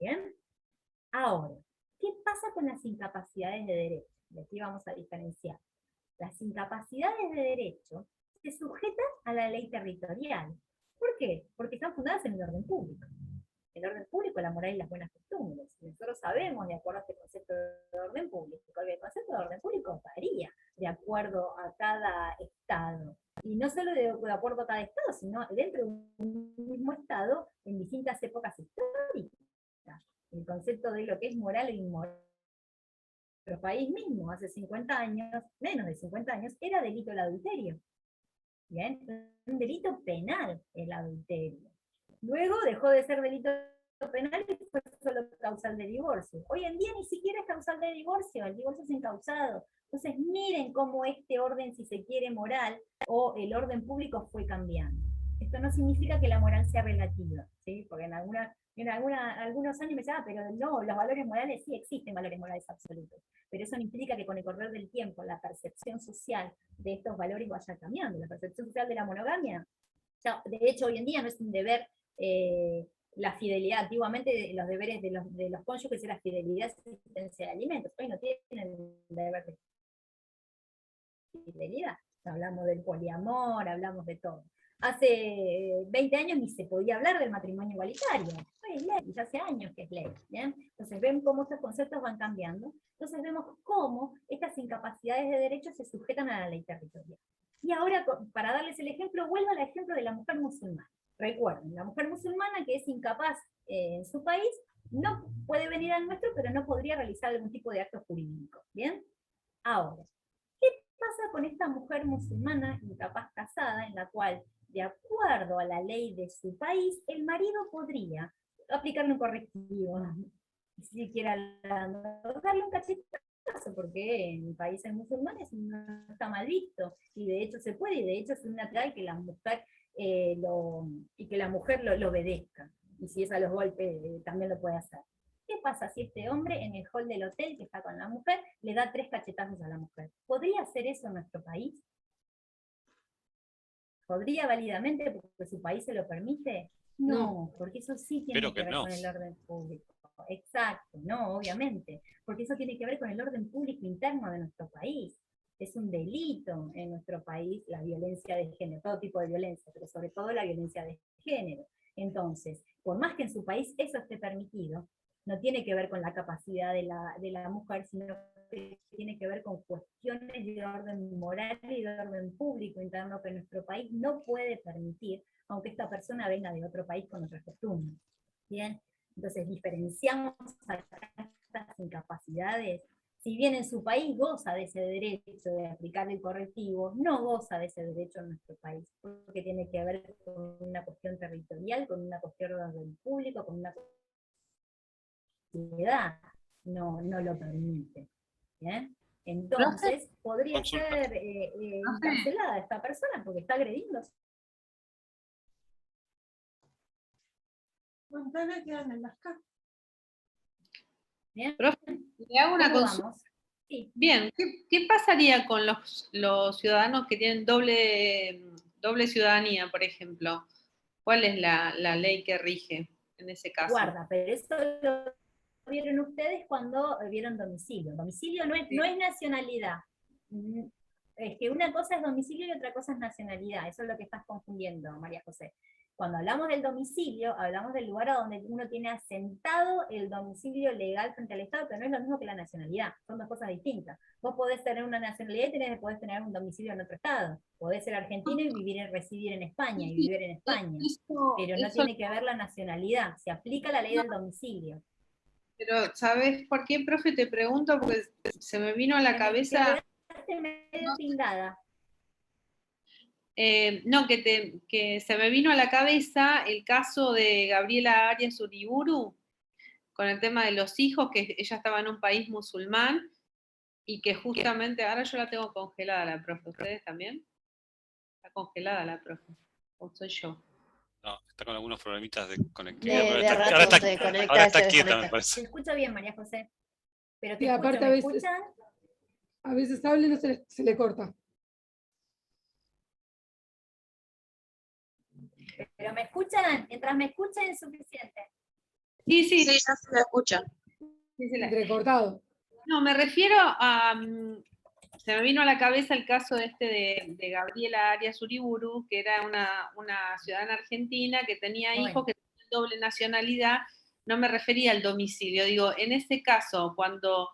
¿Bien? Ahora, ¿qué pasa con las incapacidades de derecho? Y aquí vamos a diferenciar. Las incapacidades de derecho se sujetan a la ley territorial. ¿Por qué? Porque están fundadas en el orden público. El orden público, la moral y las buenas costumbres. Nosotros sabemos, de acuerdo a este concepto de orden público, que el concepto de orden público varía de acuerdo a cada estado. Y no solo de acuerdo a cada estado, sino dentro de un mismo estado en distintas épocas históricas. El concepto de lo que es moral e inmoral. Nuestro país mismo, hace 50 años, menos de 50 años, era delito el adulterio. ¿Bien? Un delito penal el adulterio. Luego dejó de ser delito penal y fue solo causal de divorcio. Hoy en día ni siquiera es causal de divorcio, el divorcio es encausado. Entonces miren cómo este orden, si se quiere, moral, o el orden público fue cambiando. Esto no significa que la moral sea relativa, ¿sí? Porque en algunos años me decían, pero no, los valores morales sí existen valores morales absolutos. Pero eso no implica que con el correr del tiempo la percepción social de estos valores vaya cambiando. La percepción social de la monogamia, de hecho hoy en día no es un deber la fidelidad. Antiguamente los deberes de los cónyuges era fidelidad y asistencia de alimentos. Hoy no tienen deber de fidelidad. Hablamos del poliamor, hablamos de todo. Hace 20 años ni se podía hablar del matrimonio igualitario. Hoy es ley, ya hace años que es ley. ¿Bien? Entonces ven cómo estos conceptos van cambiando. Entonces vemos cómo estas incapacidades de derechos se sujetan a la ley territorial. Y ahora, para darles el ejemplo, vuelvo al ejemplo de la mujer musulmana. Recuerden, la mujer musulmana que es incapaz en su país, no puede venir al nuestro, pero no podría realizar algún tipo de acto jurídico. ¿Bien? Ahora, ¿qué pasa con esta mujer musulmana incapaz casada, en la cual, de acuerdo a la ley de su país, el marido podría aplicarle un correctivo? Si quiera darle un cachetazo, porque en países musulmanes no está mal visto, y de hecho se puede, y de hecho es una natural que la mujer lo obedezca, y si es a los golpes también lo puede hacer. ¿Qué pasa si este hombre en el hall del hotel que está con la mujer le da 3 cachetazos a la mujer? ¿Podría hacer eso en nuestro país? ¿Podría válidamente porque su país se lo permite? No, porque eso sí tiene que ver con el orden público. Exacto, no, obviamente, porque eso tiene que ver con el orden público interno de nuestro país. Es un delito en nuestro país la violencia de género, todo tipo de violencia, pero sobre todo la violencia de género. Entonces, por más que en su país eso esté permitido, no tiene que ver con la capacidad de la mujer, sino que tiene que ver con cuestiones de orden moral y de orden público interno que nuestro país no puede permitir, aunque esta persona venga de otro país con otras costumbres. ¿Bien? Entonces diferenciamos a estas incapacidades. Si bien en su país goza de ese derecho de aplicar el correctivo, no goza de ese derecho en nuestro país, porque tiene que ver con una cuestión territorial, con una cuestión de orden público, con una sociedad, no lo permite. ¿Bien? Entonces, podría ser encarcelada esta persona porque está agrediendo. Bien. Profe, le hago una consulta. Sí. Bien, ¿qué pasaría con los ciudadanos que tienen doble ciudadanía, por ejemplo? ¿Cuál es la ley que rige en ese caso? Guarda, pero eso lo vieron ustedes cuando vieron domicilio. Domicilio no es nacionalidad. Es que una cosa es domicilio y otra cosa es nacionalidad. Eso es lo que estás confundiendo, María José. Cuando hablamos del domicilio, hablamos del lugar a donde uno tiene asentado el domicilio legal frente al Estado, que no es lo mismo que la nacionalidad, son dos cosas distintas. Vos podés tener una nacionalidad y podés tener un domicilio en otro Estado. Podés ser argentino y residir en España, y vivir en España. Pero no tiene que ver la nacionalidad, se aplica la ley del domicilio. Pero, ¿sabes por qué, profe? Te pregunto, porque se me vino a la cabeza... Te medio tildada. No, que se me vino a la cabeza el caso de Gabriela Arias Uriburu, con el tema de los hijos, que ella estaba en un país musulmán, y que justamente, ahora yo la tengo congelada la profe, ¿ustedes también? Está congelada la profe, o soy yo. No, está con algunos problemitas de conexión. Ahora está quieta, me Se parece. escucha bien, María José. Pero te Y escucho, aparte ¿me escuchan? a veces habla y no se le corta. Pero me escuchan, mientras me escuchen es suficiente. Sí, sí. Sí, ya se la escucha. Sí, se la- Entrecortado. No, me refiero a... se me vino a la cabeza el caso de Gabriela Arias Uriburu, que era una ciudadana argentina que tenía Bueno. hijos que tenían doble nacionalidad. No me refería al domicilio. Digo, en ese caso, cuando,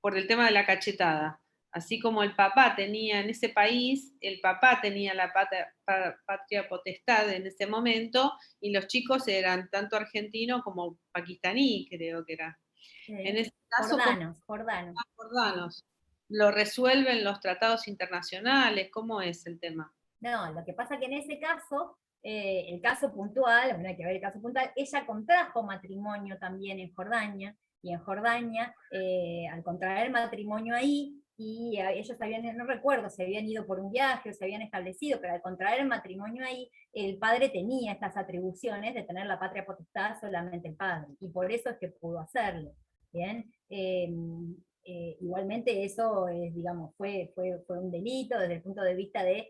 por el tema de la cachetada, así como el papá tenía en ese país, el papá tenía la patria potestad en ese momento, y los chicos eran tanto argentino como pakistaní, creo que era. En ese caso, jordanos. ¿Lo resuelven los tratados internacionales? ¿Cómo es el tema? No, lo que pasa que en ese caso, el caso puntual, bueno, hay que ver el caso puntual, ella contrajo matrimonio también en Jordania, y en Jordania, al contraer matrimonio ahí, y ellos habían, no recuerdo si habían ido por un viaje o se habían establecido, pero al contraer el matrimonio ahí, el padre tenía estas atribuciones de tener la patria potestad solamente el padre, y por eso es que pudo hacerlo. Bien, igualmente eso es, digamos, fue un delito desde el punto de vista del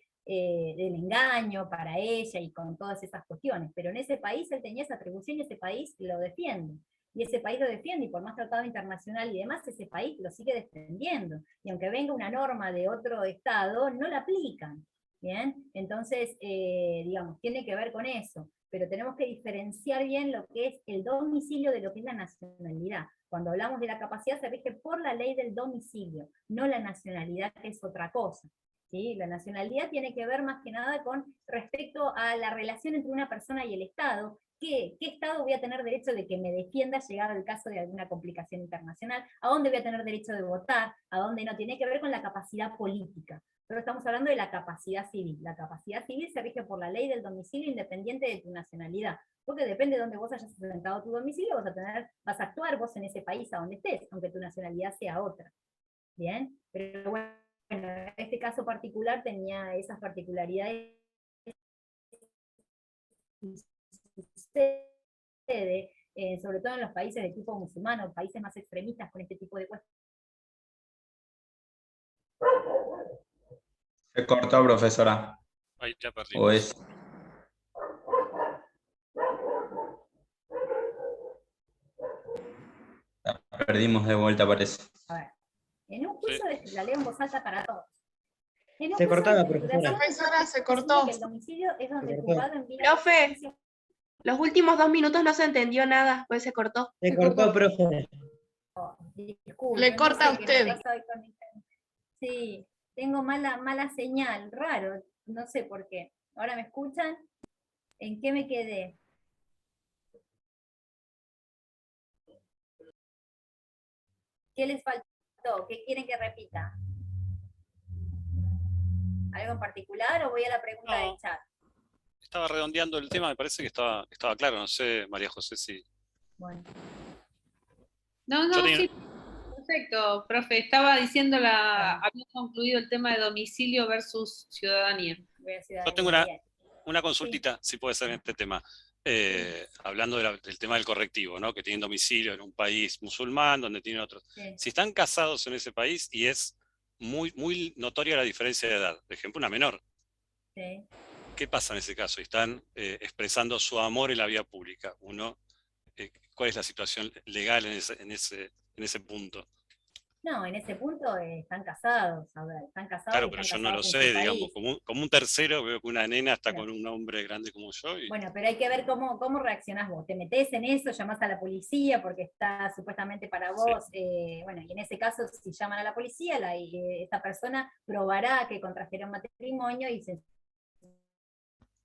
engaño para ella y con todas esas cuestiones, pero en ese país él tenía esa atribución y ese país lo defiende. Y ese país lo defiende, y por más tratado internacional y demás, ese país lo sigue defendiendo. Y aunque venga una norma de otro estado, no la aplican. ¿Bien? Entonces, digamos, tiene que ver con eso. Pero tenemos que diferenciar bien lo que es el domicilio de lo que es la nacionalidad. Cuando hablamos de la capacidad se rige por la ley del domicilio, no la nacionalidad, que es otra cosa. ¿Sí? La nacionalidad tiene que ver más que nada con respecto a la relación entre una persona y el Estado. ¿Qué Estado voy a tener derecho de que me defienda llegado el caso de alguna complicación internacional? ¿A dónde voy a tener derecho de votar? ¿A dónde no? Tiene que ver con la capacidad política. Pero estamos hablando de la capacidad civil. La capacidad civil se rige por la ley del domicilio independiente de tu nacionalidad. Porque depende de dónde vos hayas asentado tu domicilio, vas a actuar vos en ese país a donde estés, aunque tu nacionalidad sea otra. ¿Bien? Pero bueno, en este caso particular tenía esas particularidades. Sucede, sobre todo en los países de tipo musulmán o países más extremistas con este tipo de cuestiones. Se cortó, profesora. Ahí ya perdimos. O es... La perdimos de vuelta, parece. A ver, en un juicio la leo en voz alta para todos. Se cortó la profesora. Profesora, se cortó. El domicilio es donde el juzgado envía... Profe, los últimos 2 minutos no se entendió nada, pues se cortó. Se cortó, profe. Disculpen, Le corta a no sé usted. qué me pasó con internet. Sí, tengo mala señal, raro, no sé por qué. ¿Ahora me escuchan? ¿En qué me quedé? ¿Qué les faltó? ¿Qué quieren que repita? ¿Algo en particular o voy a la pregunta No. del chat? Estaba redondeando el tema, me parece que estaba claro, no sé, María José, si... Bueno. No, Yo tenía- sí. Perfecto, profe. Estaba diciendo había concluido el tema de domicilio versus ciudadanía. Voy a decir Yo tengo algo. una consultita, si puede ser en este tema. Hablando del tema del correctivo, ¿no? Que tienen domicilio en un país musulmán, donde tienen otros. Sí. Si están casados en ese país y es muy notoria la diferencia de edad, por ejemplo, una menor, Sí. ¿qué pasa en ese caso? Están expresando su amor en la vía pública. ¿Cuál es la situación legal en ese punto? No, en ese punto están casados, a ver, están casados. Claro, y pero están yo no lo casados en sé, su digamos, país. como un tercero veo que una nena está Claro. con un hombre grande como yo y Bueno, pero hay que ver cómo reaccionás vos. ¿Te metés en eso, llamás a la policía porque está supuestamente para sí. vos? Bueno, y en ese caso, si llaman a la policía, esta persona probará que contrajeron matrimonio y se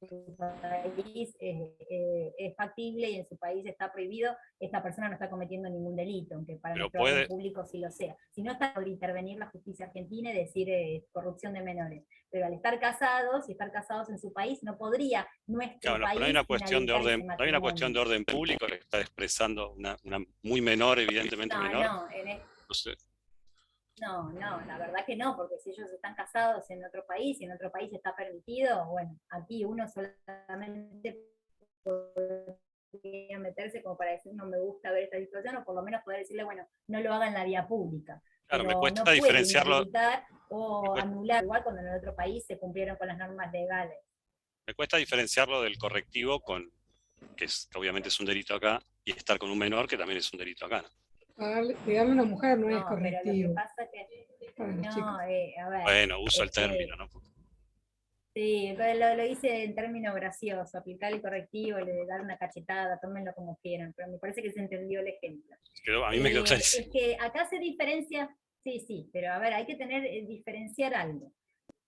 su país es factible y en su país está prohibido, esta persona no está cometiendo ningún delito, aunque para Pero nuestro orden puede, público sí lo sea. Si no, está por intervenir la justicia argentina y decir corrupción de menores. Pero al estar casados y estar casados en su país, no podría nuestro claro, no, pero hay país una cuestión de inhabilitar ese orden, hay una cuestión matrimonio. de orden público que está expresando una muy menor, evidentemente menor. No, No sé. no, la verdad que no, porque si ellos están casados en otro país y en otro país está permitido, bueno, aquí uno solamente podría meterse como para decir no me gusta ver esta situación, o por lo menos poder decirle, bueno, no lo haga en la vía pública. Claro, me Pero cuesta no puede diferenciarlo, inhabilitar o cuesta, anular, igual cuando en el otro país se cumplieron con las normas legales. me cuesta diferenciarlo del correctivo que obviamente es un delito acá, y estar con un menor que también es un delito acá, ¿no? Pegarle a una mujer no es No, pero lo que correctivo pasa que, para los chicos. no, a ver, Bueno, uso el término, ¿no? sí, lo hice en término gracioso, aplicar el correctivo, le dar una cachetada, tómenlo como quieran, pero me parece que se entendió el ejemplo. A mí me quedó Es clarísimo. que acá se diferencia, sí, pero a ver, hay que diferenciar algo.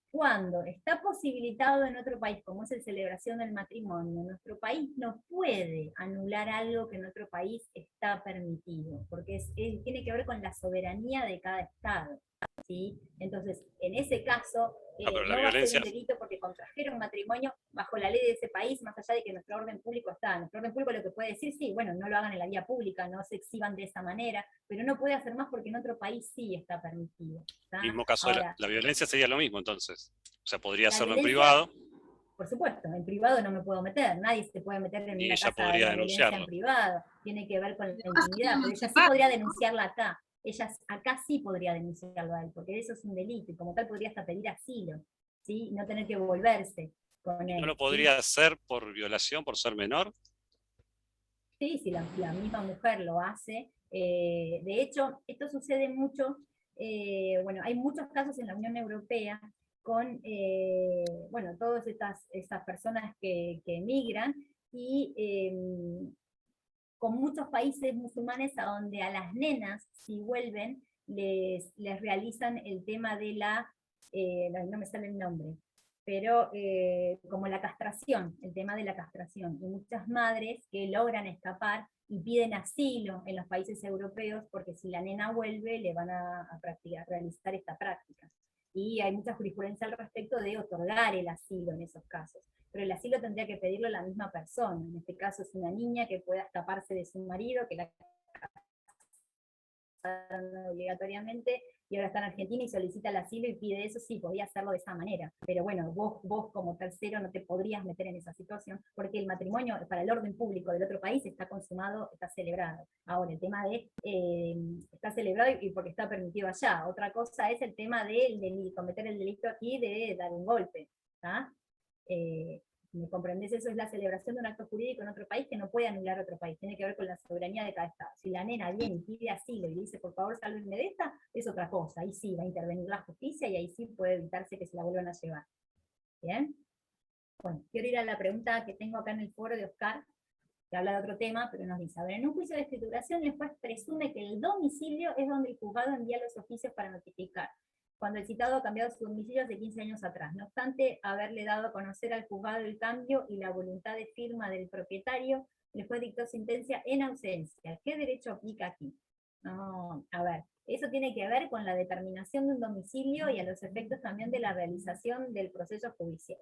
Cuando está posibilitado en otro país, como es la celebración del matrimonio, nuestro país no puede anular algo que en otro país está permitido, porque tiene que ver con la soberanía de cada estado. ¿Sí? Entonces, en ese caso, Pero la no va a ser violencia, un delito porque contrajeron matrimonio bajo la ley de ese país, más allá de que nuestro orden público está. Nuestro orden público lo que puede decir, sí, bueno, no lo hagan en la vía pública, no se exhiban de esa manera, pero no puede hacer más porque en otro país sí está permitido. ¿Está? mismo caso de Ahora, la violencia sería lo mismo entonces. O sea, podría la hacerlo en violencia, privado por supuesto, en privado no me puedo meter, nadie se puede meter en y una ella casa de podría la violencia en denunciarlo. privado, tiene que ver con la Además, sería intimidad, pero ella sí emancipar. podría denunciarla acá. Ella acá sí podría denunciarlo a él, porque eso es un delito, y como tal podría hasta pedir asilo, ¿sí? No tener que volverse con ¿Y no él, lo ¿sí? podría hacer por violación, por ser menor? Sí, si la misma mujer lo hace. De hecho, esto sucede mucho, bueno, hay muchos casos en la Unión Europea con, bueno, todas estas personas que emigran y con muchos países musulmanes a donde a las nenas, si vuelven, les realizan el tema de no me sale el nombre, pero como la castración, el tema de la castración. Y muchas madres que logran escapar y piden asilo en los países europeos porque si la nena vuelve le van a realizar esta práctica. Y hay mucha jurisprudencia al respecto de otorgar el asilo en esos casos. Pero el asilo tendría que pedirlo la misma persona. En este caso es una niña que pueda escaparse de su marido, que la casaron obligatoriamente, y ahora está en Argentina y solicita el asilo y pide eso, sí, podía hacerlo de esa manera. Pero bueno, vos como tercero no te podrías meter en esa situación, porque el matrimonio para el orden público del otro país está consumado, está celebrado. Ahora, el tema de está celebrado y porque está permitido allá. Otra cosa es el tema de cometer el delito aquí de dar un golpe. ¿Tá? ¿Me comprendés? Eso es la celebración de un acto jurídico en otro país que no puede anular otro país, tiene que ver con la soberanía de cada estado. Si la nena viene y pide asilo y le dice, por favor, sálvenme de esta, es otra cosa, ahí sí va a intervenir la justicia y ahí sí puede evitarse que se la vuelvan a llevar. ¿Bien? Bueno, quiero ir a la pregunta que tengo acá en el foro de Oscar, que habla de otro tema, pero nos dice, a ver, en un juicio de escrituración el juez presume que el domicilio es donde el juzgado envía los oficios para notificar, cuando el citado ha cambiado su domicilio hace 15 años atrás. No obstante haberle dado a conocer al juzgado el cambio y la voluntad de firma del propietario, el juez dictó sentencia en ausencia. ¿Qué derecho aplica aquí? No, a ver, eso tiene que ver con la determinación de un domicilio y a los efectos también de la realización del proceso judicial.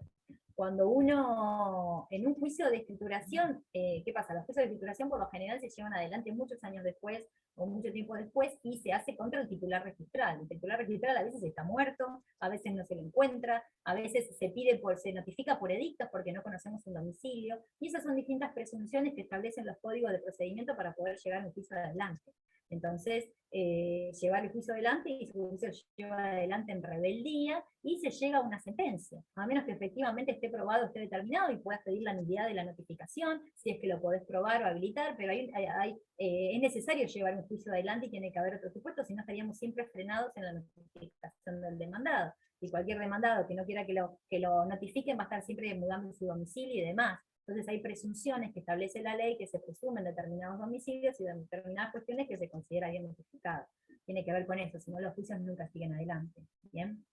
Cuando uno, en un juicio de escrituración, ¿qué pasa? Los juicios de escrituración por lo general se llevan adelante muchos años después o mucho tiempo después y se hace contra el titular registral. El titular registral a veces está muerto, a veces no se lo encuentra, a veces se notifica por edictos porque no conocemos un domicilio, y esas son distintas presunciones que establecen los códigos de procedimiento para poder llegar a un juicio adelante. Entonces, llevar el juicio adelante y su juicio lleva adelante en rebeldía y se llega a una sentencia, a menos que efectivamente esté probado, esté determinado y puedas pedir la nulidad de la notificación, si es que lo podés probar o habilitar, pero es necesario llevar un juicio adelante y tiene que haber otro supuesto, si no estaríamos siempre frenados en la notificación del demandado. Y cualquier demandado que no quiera que lo notifiquen va a estar siempre mudando su domicilio y demás. Entonces hay presunciones que establece la ley que se presumen determinados domicilios y determinadas cuestiones que se considera bien notificadas. Tiene que ver con eso, si no los juicios nunca siguen adelante. ¿Bien?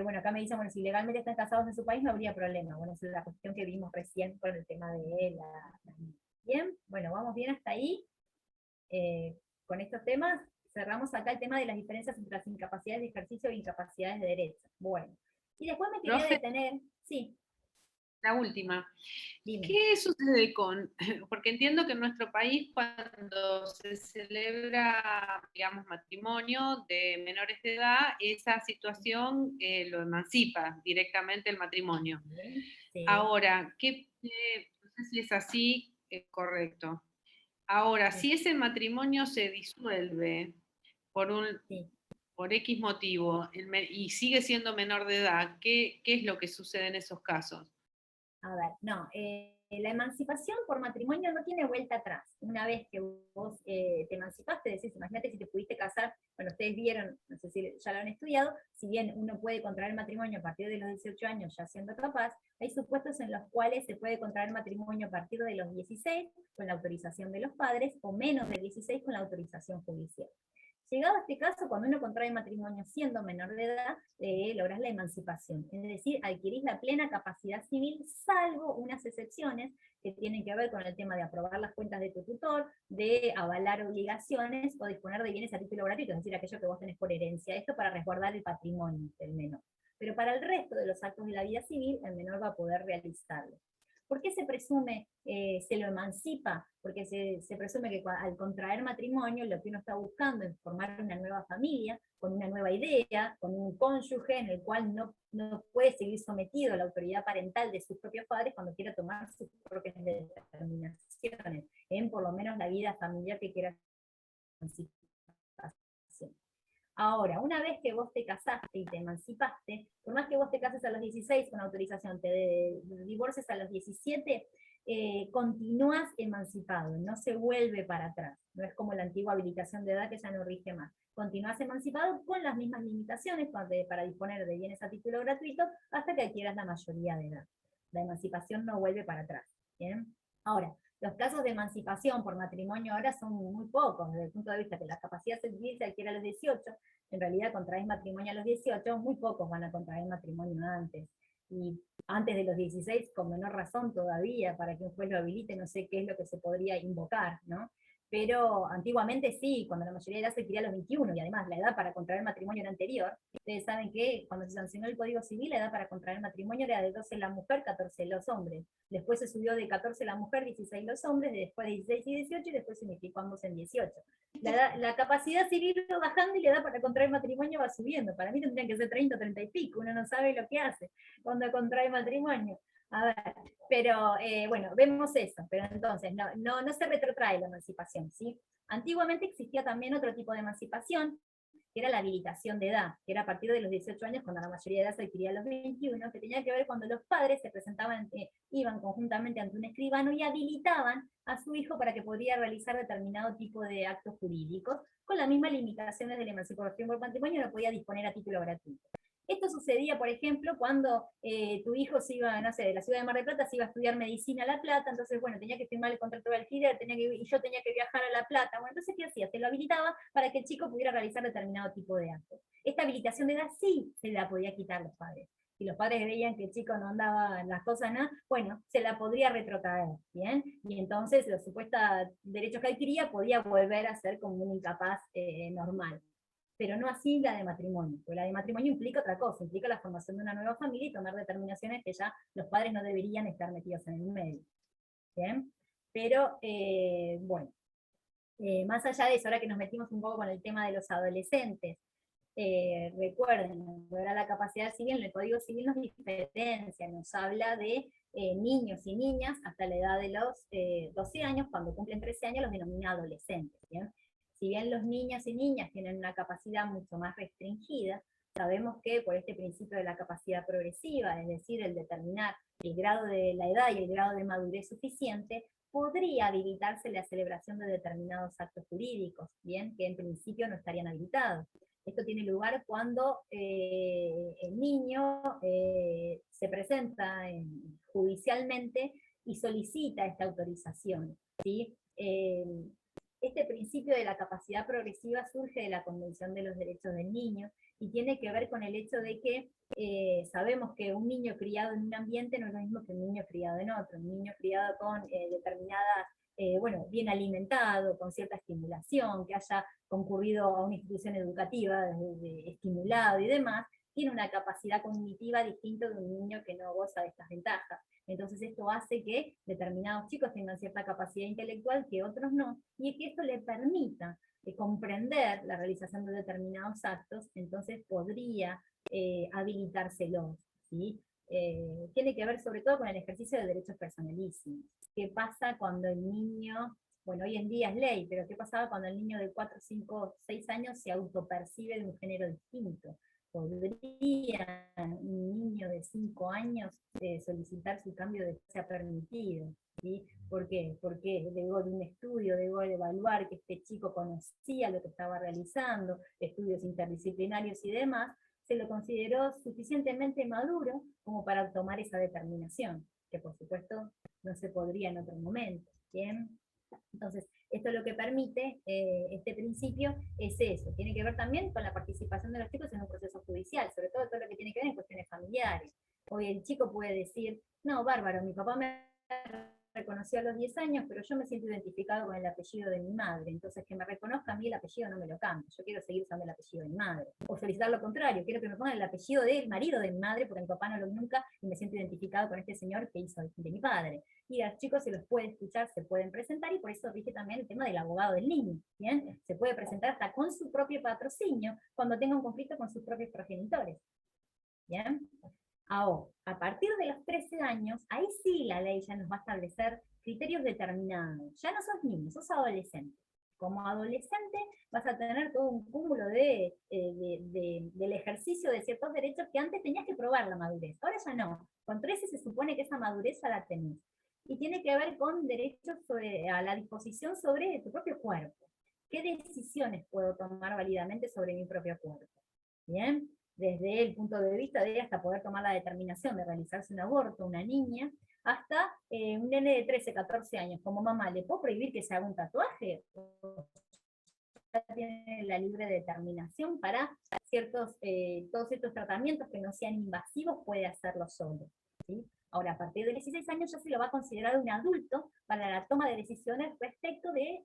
Bueno, acá me dicen, bueno, si legalmente están casados en su país no habría problema. Bueno, esa es la cuestión que vimos recién con el tema de la... Bien, bueno, vamos bien hasta ahí. Con estos temas cerramos acá el tema de las diferencias entre las incapacidades de ejercicio e incapacidades de derecho. Bueno, y después me quería detener, sí. La última. Dime. ¿Qué sucede con, porque entiendo que en nuestro país cuando se celebra, digamos, matrimonio de menores de edad, esa situación lo emancipa directamente el matrimonio. Sí. Ahora, no sé si es así, correcto. Ahora, si ese matrimonio se disuelve por X motivo y sigue siendo menor de edad, ¿qué es lo que sucede en esos casos? A ver, no, la emancipación por matrimonio no tiene vuelta atrás. Una vez que vos te emancipaste, decís, imagínate si te pudiste casar, bueno, ustedes vieron, no sé si ya lo han estudiado, si bien uno puede contraer matrimonio a partir de los 18 años ya siendo capaz, hay supuestos en los cuales se puede contraer matrimonio a partir de los 16 con la autorización de los padres, o menos de 16 con la autorización judicial. Llegado a este caso, cuando uno contrae matrimonio siendo menor de edad, lográs la emancipación, es decir, adquirís la plena capacidad civil, salvo unas excepciones que tienen que ver con el tema de aprobar las cuentas de tu tutor, de avalar obligaciones o disponer de bienes a título gratuito, es decir, aquello que vos tenés por herencia, esto para resguardar el patrimonio del menor. Pero para el resto de los actos de la vida civil, el menor va a poder realizarlo. ¿Por qué se presume, se lo emancipa? Porque se presume que al contraer matrimonio lo que uno está buscando es formar una nueva familia, con una nueva idea, con un cónyuge en el cual no puede seguir sometido a la autoridad parental de sus propios padres cuando quiera tomar sus propias determinaciones, en por lo menos la vida familiar que quiera emancipar. Ahora, una vez que vos te casaste y te emancipaste, por más que vos te cases a los 16 con autorización, te divorcies a los 17, continúas emancipado, no se vuelve para atrás. No es como la antigua habilitación de edad que ya no rige más. Continúas emancipado con las mismas limitaciones para disponer de bienes a título gratuito hasta que adquieras la mayoría de edad. La emancipación no vuelve para atrás. ¿Bien? Ahora, los casos de emancipación por matrimonio ahora son muy pocos, desde el punto de vista que la capacidad civil se adquiere a los 18, en realidad contraes matrimonio a los 18, muy pocos van a contraer matrimonio antes. Y antes de los 16, con menor razón todavía, para que un juez lo habilite, no sé qué es lo que se podría invocar, ¿no? Pero antiguamente sí, cuando la mayoría de edad se adquiría a los 21, y además la edad para contraer matrimonio era anterior. Ustedes saben que cuando se sancionó el Código Civil, la edad para contraer matrimonio era de 12 la mujer, 14 los hombres. Después se subió de 14 la mujer, 16 los hombres, después de 16 y 18, y después se unificó ambos en 18. La capacidad civil va bajando y la edad para contraer matrimonio va subiendo. Para mí tendrían que ser 30 o 30 y pico, uno no sabe lo que hace cuando contrae matrimonio. A ver, pero bueno, vemos eso, pero entonces no se retrotrae la emancipación, ¿sí? Antiguamente existía también otro tipo de emancipación, que era la habilitación de edad, que era a partir de los 18 años, cuando la mayoría de edad se adquiría a los 21, que tenía que ver cuando los padres se presentaban, iban conjuntamente ante un escribano y habilitaban a su hijo para que podría realizar determinado tipo de actos jurídicos, con las mismas limitaciones de la emancipación por matrimonio, no podía disponer a título gratuito. Esto sucedía, por ejemplo, cuando tu hijo se iba, no sé, de la ciudad de Mar del Plata, se iba a estudiar medicina a La Plata, entonces, bueno, tenía que firmar el contrato de alquiler, y yo tenía que viajar a La Plata. Bueno, entonces, ¿qué hacía? Se lo habilitaba para que el chico pudiera realizar determinado tipo de actos. Esta habilitación de edad sí se la podía quitar los padres. Si los padres veían que el chico no andaba en las cosas, ¿no? Bueno, se la podría retrotraer, ¿bien? Y entonces los supuestos derechos que adquiría podía volver a ser como un incapaz normal. Pero no así la de matrimonio, porque la de matrimonio implica otra cosa, implica la formación de una nueva familia y tomar determinaciones que ya los padres no deberían estar metidos en el medio. ¿Bien? Pero, bueno, más allá de eso, ahora que nos metimos un poco con el tema de los adolescentes, recuerden, ahora la capacidad civil, en el Código Civil nos diferencia, nos habla de niños y niñas hasta la edad de los 12 años, cuando cumplen 13 años los denomina adolescentes, ¿bien? Si bien los niños y niñas tienen una capacidad mucho más restringida, sabemos que por este principio de la capacidad progresiva, es decir, el determinar el grado de la edad y el grado de madurez suficiente, podría habilitarse la celebración de determinados actos jurídicos, bien, que en principio no estarían habilitados. Esto tiene lugar cuando el niño se presenta judicialmente y solicita esta autorización, ¿sí? Este principio de la capacidad progresiva surge de la Convención de los Derechos del Niño y tiene que ver con el hecho de que sabemos que un niño criado en un ambiente no es lo mismo que un niño criado en otro. Un niño criado con determinada, bien alimentado, con cierta estimulación, que haya concurrido a una institución educativa estimulado y demás, tiene una capacidad cognitiva distinta de un niño que no goza de estas ventajas. Entonces esto hace que determinados chicos tengan cierta capacidad intelectual que otros no, y que esto le permita comprender la realización de determinados actos, entonces podría habilitárselos, ¿sí? Tiene que ver sobre todo con el ejercicio de derechos personalísimos. ¿Qué pasa cuando el niño, bueno, hoy en día es ley, pero qué pasaba cuando el niño de 4, 5, 6 años se autopercibe de un género distinto? ¿Podría un niño de 5 años solicitar su cambio de que sea permitido? ¿Sí? ¿Por qué? Porque luego de un estudio, luego de evaluar que este chico conocía lo que estaba realizando, estudios interdisciplinarios y demás, se lo consideró suficientemente maduro como para tomar esa determinación, que por supuesto no se podría en otro momento. ¿Bien? Entonces, esto lo que permite, este principio, es eso. Tiene que ver también con la participación de los chicos en un proceso judicial, sobre todo lo que tiene que ver en cuestiones familiares. Hoy el chico puede decir, no, bárbaro, mi papá me reconoció a los 10 años, pero yo me siento identificado con el apellido de mi madre, entonces que me reconozca a mí el apellido no me lo cambie, yo quiero seguir usando el apellido de mi madre. O solicitar lo contrario, quiero que me pongan el apellido del marido de mi madre, porque mi papá no lo vi nunca, y me siento identificado con este señor que hizo de mi padre. Y a los chicos se los puede escuchar, se pueden presentar, y por eso dije también el tema del abogado del niño, ¿bien? Se puede presentar hasta con su propio patrocinio, cuando tenga un conflicto con sus propios progenitores, ¿bien? Ahora, a partir de los 13 años, ahí sí la ley ya nos va a establecer criterios determinados. Ya no sos niño, sos adolescente. Como adolescente vas a tener todo un cúmulo del ejercicio de ciertos derechos que antes tenías que probar la madurez. Ahora ya no. Con 13 se supone que esa madurez ya la tenés. Y tiene que ver con derechos a la disposición sobre tu propio cuerpo. ¿Qué decisiones puedo tomar válidamente sobre mi propio cuerpo? ¿Bien? Desde el punto de vista de hasta poder tomar la determinación de realizarse un aborto, una niña, hasta un nene de 13, 14 años, como mamá, ¿le puedo prohibir que se haga un tatuaje? Tiene la libre determinación para todos estos tratamientos que no sean invasivos, puede hacerlo solo, ¿sí? Ahora, a partir de 16 años ya se lo va a considerar un adulto para la toma de decisiones respecto de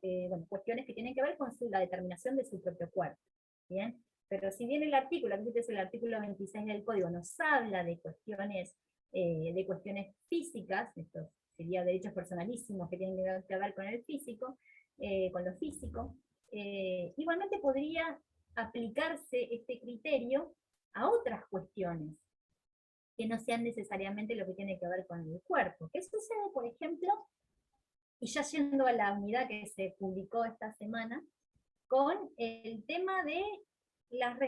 cuestiones que tienen que ver con la determinación de su propio cuerpo, ¿bien? Pero si bien el artículo, aquí es el artículo 26 del Código, nos habla de cuestiones físicas, esto sería derechos personalísimos que tienen que ver con el físico, con lo físico, igualmente podría aplicarse este criterio a otras cuestiones que no sean necesariamente lo que tiene que ver con el cuerpo. ¿Qué sucede, por ejemplo, y ya yendo a la unidad que se publicó esta semana, con el tema de las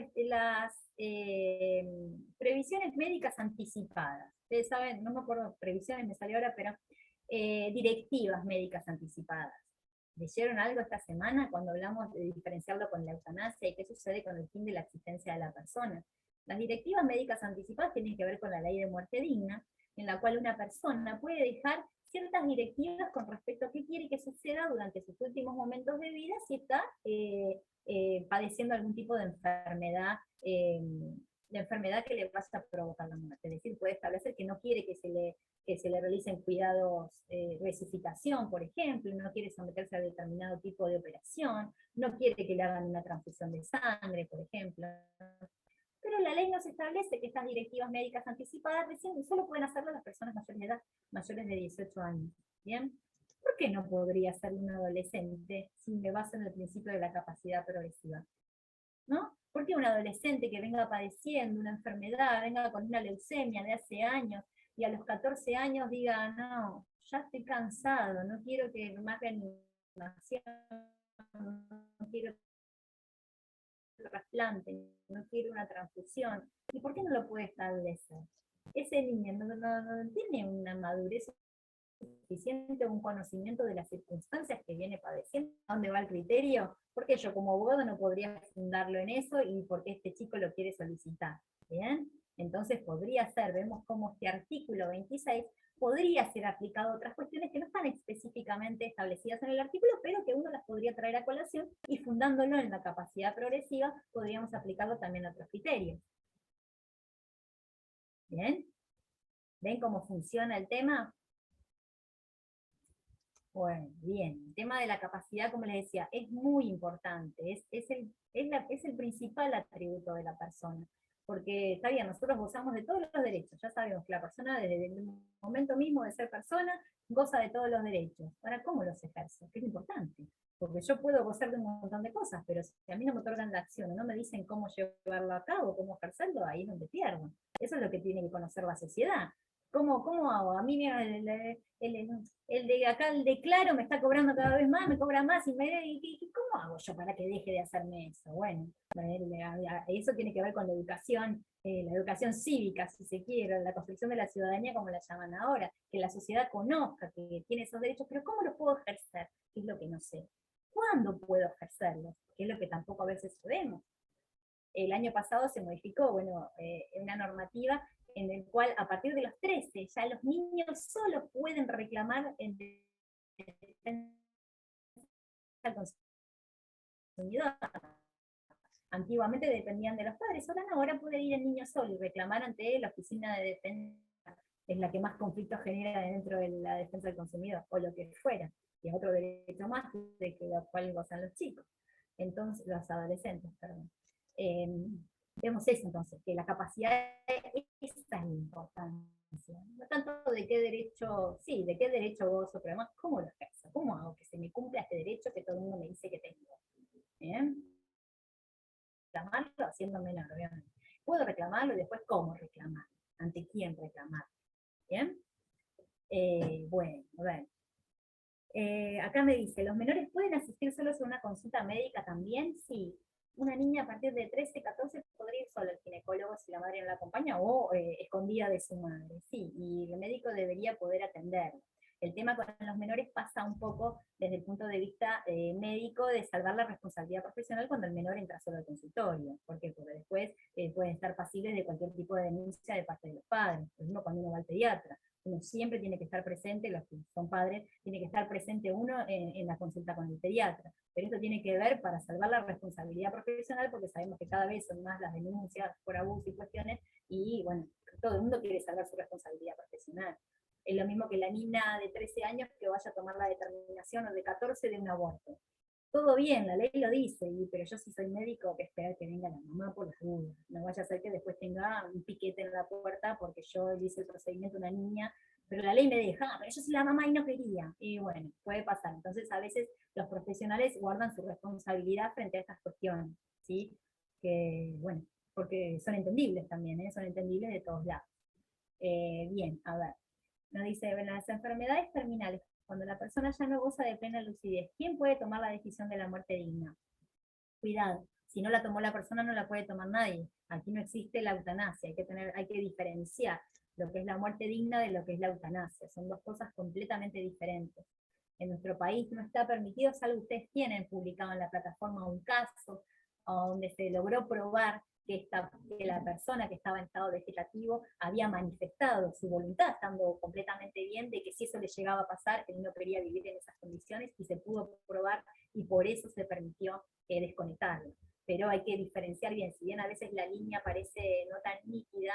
previsiones médicas anticipadas? Ustedes saben, no me acuerdo, previsiones me salió ahora, pero directivas médicas anticipadas. ¿Leyeron algo esta semana cuando hablamos de diferenciarlo con la eutanasia y qué sucede con el fin de la existencia de la persona? Las directivas médicas anticipadas tienen que ver con la ley de muerte digna, en la cual una persona puede dejar ciertas directivas con respecto a qué quiere que suceda durante sus últimos momentos de vida si está padeciendo algún tipo de enfermedad que le vaya a provocar la muerte. Es decir, puede establecer que no quiere que se le realicen cuidados, resucitación, por ejemplo, no quiere someterse a determinado tipo de operación, no quiere que le hagan una transfusión de sangre, por ejemplo. Pero la ley nos establece que estas directivas médicas anticipadas recién solo pueden hacerlo las personas mayores de edad, mayores de 18 años. ¿Bien? ¿Por qué no podría ser un adolescente si me baso en el principio de la capacidad progresiva? ¿No? ¿Por qué un adolescente que venga padeciendo una enfermedad, venga con una leucemia de hace años, y a los 14 años diga, no, ya estoy cansado, no quiero que más reanimación, no quiero trasplante, no quiere una transfusión. ¿Y por qué no lo puede establecer? Ese niño no tiene una madurez suficiente, un conocimiento de las circunstancias que viene padeciendo. ¿A dónde va el criterio? Porque yo como abogado no podría fundarlo en eso y porque este chico lo quiere solicitar. ¿Bien? Entonces podría ser, vemos cómo este artículo 26 podría ser aplicado a otras cuestiones que no están específicamente establecidas en el artículo, pero que uno las podría traer a colación y fundándolo en la capacidad progresiva, podríamos aplicarlo también a otros criterios. ¿Bien? ¿Ven cómo funciona el tema? Bueno, bien. El tema de la capacidad, como les decía, es muy importante, es el principal atributo de la persona. Porque está bien, nosotros gozamos de todos los derechos, ya sabemos que la persona desde el momento mismo de ser persona goza de todos los derechos. Ahora, ¿cómo los ejerzo? Que es importante, porque yo puedo gozar de un montón de cosas, pero si a mí no me otorgan la acción, o no me dicen cómo llevarlo a cabo, cómo ejercerlo, ahí es donde pierdo. Eso es lo que tiene que conocer la sociedad. ¿Cómo hago? A mí el de acá, el de Claro, me está cobrando cada vez más, me cobra más, y ¿cómo hago yo para que deje de hacerme eso? Bueno, eso tiene que ver con la educación cívica, si se quiere, la construcción de la ciudadanía, como la llaman ahora, que la sociedad conozca que tiene esos derechos, pero ¿cómo los puedo ejercer? Que es lo que no sé. ¿Cuándo puedo ejercerlos? Que es lo que tampoco a veces sabemos. El año pasado se modificó, una normativa en el cual a partir de los 13 ya los niños solo pueden reclamar en defensa del consumidor. Antiguamente dependían de los padres, ahora puede ir el niño solo y reclamar ante la oficina de defensa, es la que más conflictos genera dentro de la defensa del consumidor, o lo que fuera, y es otro derecho más de que lo cual gozan los chicos, entonces, los adolescentes, perdón. Vemos eso entonces, que la capacidad es tan importante, no tanto de qué derecho, sí, de qué derecho gozo, pero además cómo lo ejerzo, cómo hago que se me cumpla este derecho que todo el mundo me dice que tengo. ¿Bien? Reclamarlo haciendo menor, obviamente. Puedo reclamarlo y después cómo reclamar, ante quién reclamar. ¿Bien? Bueno, a ver. Acá me dice, ¿los menores pueden asistir solos a una consulta médica también? Sí. Una niña a partir de 13, 14 podría ir sola al ginecólogo si la madre no la acompaña o escondida de su madre, sí, y el médico debería poder atenderlo. El tema con los menores pasa un poco desde el punto de vista médico de salvar la responsabilidad profesional cuando el menor entra solo al consultorio. ¿Por qué? Porque después pueden estar pasibles de cualquier tipo de denuncia de parte de los padres. Por ejemplo, cuando uno va al pediatra, uno siempre tiene que estar presente, los que son padres, tiene que estar presente uno en la consulta con el pediatra. Pero esto tiene que ver para salvar la responsabilidad profesional, porque sabemos que cada vez son más las denuncias por abuso y cuestiones, y bueno, todo el mundo quiere salvar su responsabilidad profesional. Es lo mismo que la niña de 13 años que vaya a tomar la determinación, o de 14, de un aborto. Todo bien, la ley lo dice, pero yo si soy médico, que esperar que venga la mamá por las dudas. No vaya a ser que después tenga un piquete en la puerta porque yo hice el procedimiento a una niña, pero la ley me deja, pero yo soy la mamá y no quería. Y bueno, puede pasar. Entonces a veces los profesionales guardan su responsabilidad frente a estas cuestiones, ¿sí? Que, bueno, porque son entendibles también, son entendibles de todos lados. Bien, a ver. Nos dice, en las enfermedades terminales, cuando la persona ya no goza de plena lucidez, ¿quién puede tomar la decisión de la muerte digna? Cuidado, si no la tomó la persona no la puede tomar nadie. Aquí no existe la eutanasia, hay que diferenciar lo que es la muerte digna de lo que es la eutanasia. Son dos cosas completamente diferentes. En nuestro país no está permitido, salvo ustedes tienen publicado en la plataforma un caso donde se logró probar que la persona que estaba en estado vegetativo había manifestado su voluntad, estando completamente bien, de que si eso le llegaba a pasar, él no quería vivir en esas condiciones, y se pudo probar, y por eso se permitió desconectarlo. Pero hay que diferenciar bien, si bien a veces la línea parece no tan nítida,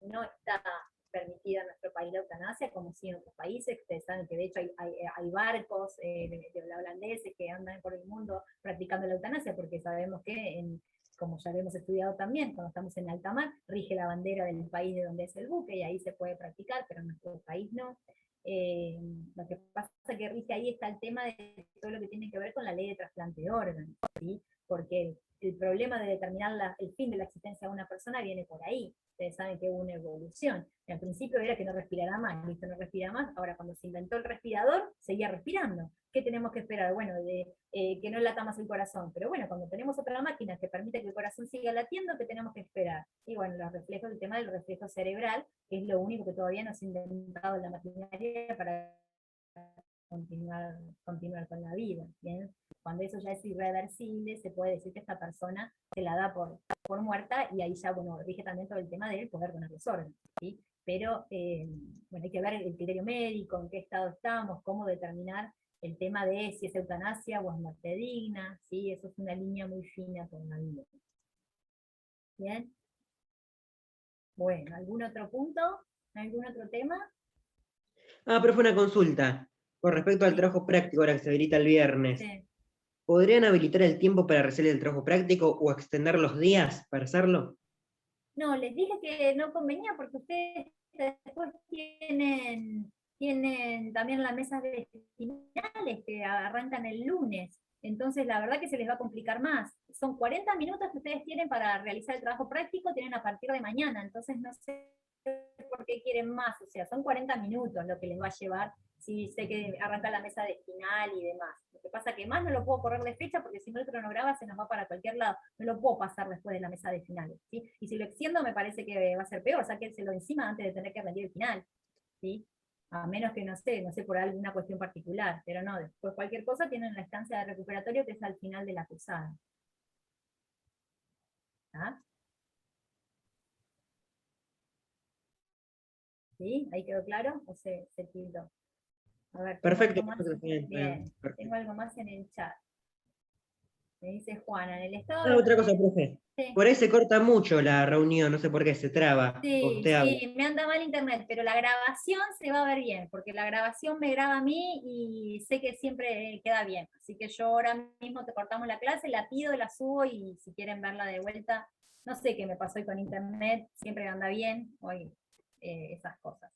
no está permitida en nuestro país la eutanasia, como sí en otros países. Ustedes saben que de hecho hay barcos de holandeses que andan por el mundo practicando la eutanasia, porque sabemos que, como ya hemos estudiado también, cuando estamos en alta mar, rige la bandera del país de donde es el buque, y ahí se puede practicar, pero en nuestro país no. Lo que pasa es que rige ahí está el tema de todo lo que tiene que ver con la ley de trasplante de órganos, ¿sí? Porque el problema de determinar el fin de la existencia de una persona viene por ahí. Ustedes saben que hubo una evolución. Al principio era que no respirara más, listo, no respira más. Ahora cuando se inventó el respirador, seguía respirando. ¿Qué tenemos que esperar? Bueno, que no lata más el corazón. Pero bueno, cuando tenemos otra máquina que permite que el corazón siga latiendo, ¿qué tenemos que esperar? Y bueno, los reflejos, el tema del reflejo cerebral, que es lo único que todavía no se ha inventado en la maquinaria para continuar con la vida, ¿bien? Cuando eso ya es irreversible, se puede decir que esta persona se la da por muerta, y ahí ya, bueno, dije también todo el tema del poder donar los órganos, ¿sí? Pero, bueno, hay que ver el criterio médico, en qué estado estamos, cómo determinar el tema de si es eutanasia o es muerte digna, ¿sí? Eso es una línea muy fina con la vida. ¿Bien? Bueno, ¿algún otro punto? ¿Algún otro tema? Profe, una consulta. Con respecto al trabajo práctico, ahora que se habilita el viernes, Sí. ¿podrían habilitar el tiempo para realizar el trabajo práctico o extender los días para hacerlo? No, les dije que no convenía porque ustedes después tienen también las mesas vecinales que arrancan el lunes. Entonces la verdad que se les va a complicar más. Son 40 minutos que ustedes tienen para realizar el trabajo práctico, tienen a partir de mañana, entonces no sé por qué quieren más, o sea, son 40 minutos lo que les va a llevar, si sé que arranca la mesa de final y demás. Lo que pasa que más no lo puedo correr de fecha porque si no el cronograma se nos va para cualquier lado, no lo puedo pasar después de la mesa de finales, ¿sí? Y si lo extiendo me parece que va a ser peor, sáquenselo encima antes de tener que rendir el final, ¿sí? A menos que no sé por alguna cuestión particular, pero no, después cualquier cosa tienen la estancia de recuperatorio que es al final de la cursada. ¿Ah? ¿Sí? ¿Ahí quedó claro? ¿O se tildó? A ver, Perfecto. ¿tengo algo más? Bien, tengo algo más en el chat. Me dice Juana, en el estado... Otra cosa, profe. Sí. Por ahí se corta mucho la reunión, no sé por qué, se traba. Sí, Usted habla. sí, me anda mal internet, pero la grabación se va a ver bien, porque la grabación me graba a mí y sé que siempre queda bien. Así que yo ahora mismo te cortamos la clase, la pido, la subo y si quieren verla de vuelta, no sé qué me pasó hoy con internet, siempre anda bien, hoy esas cosas.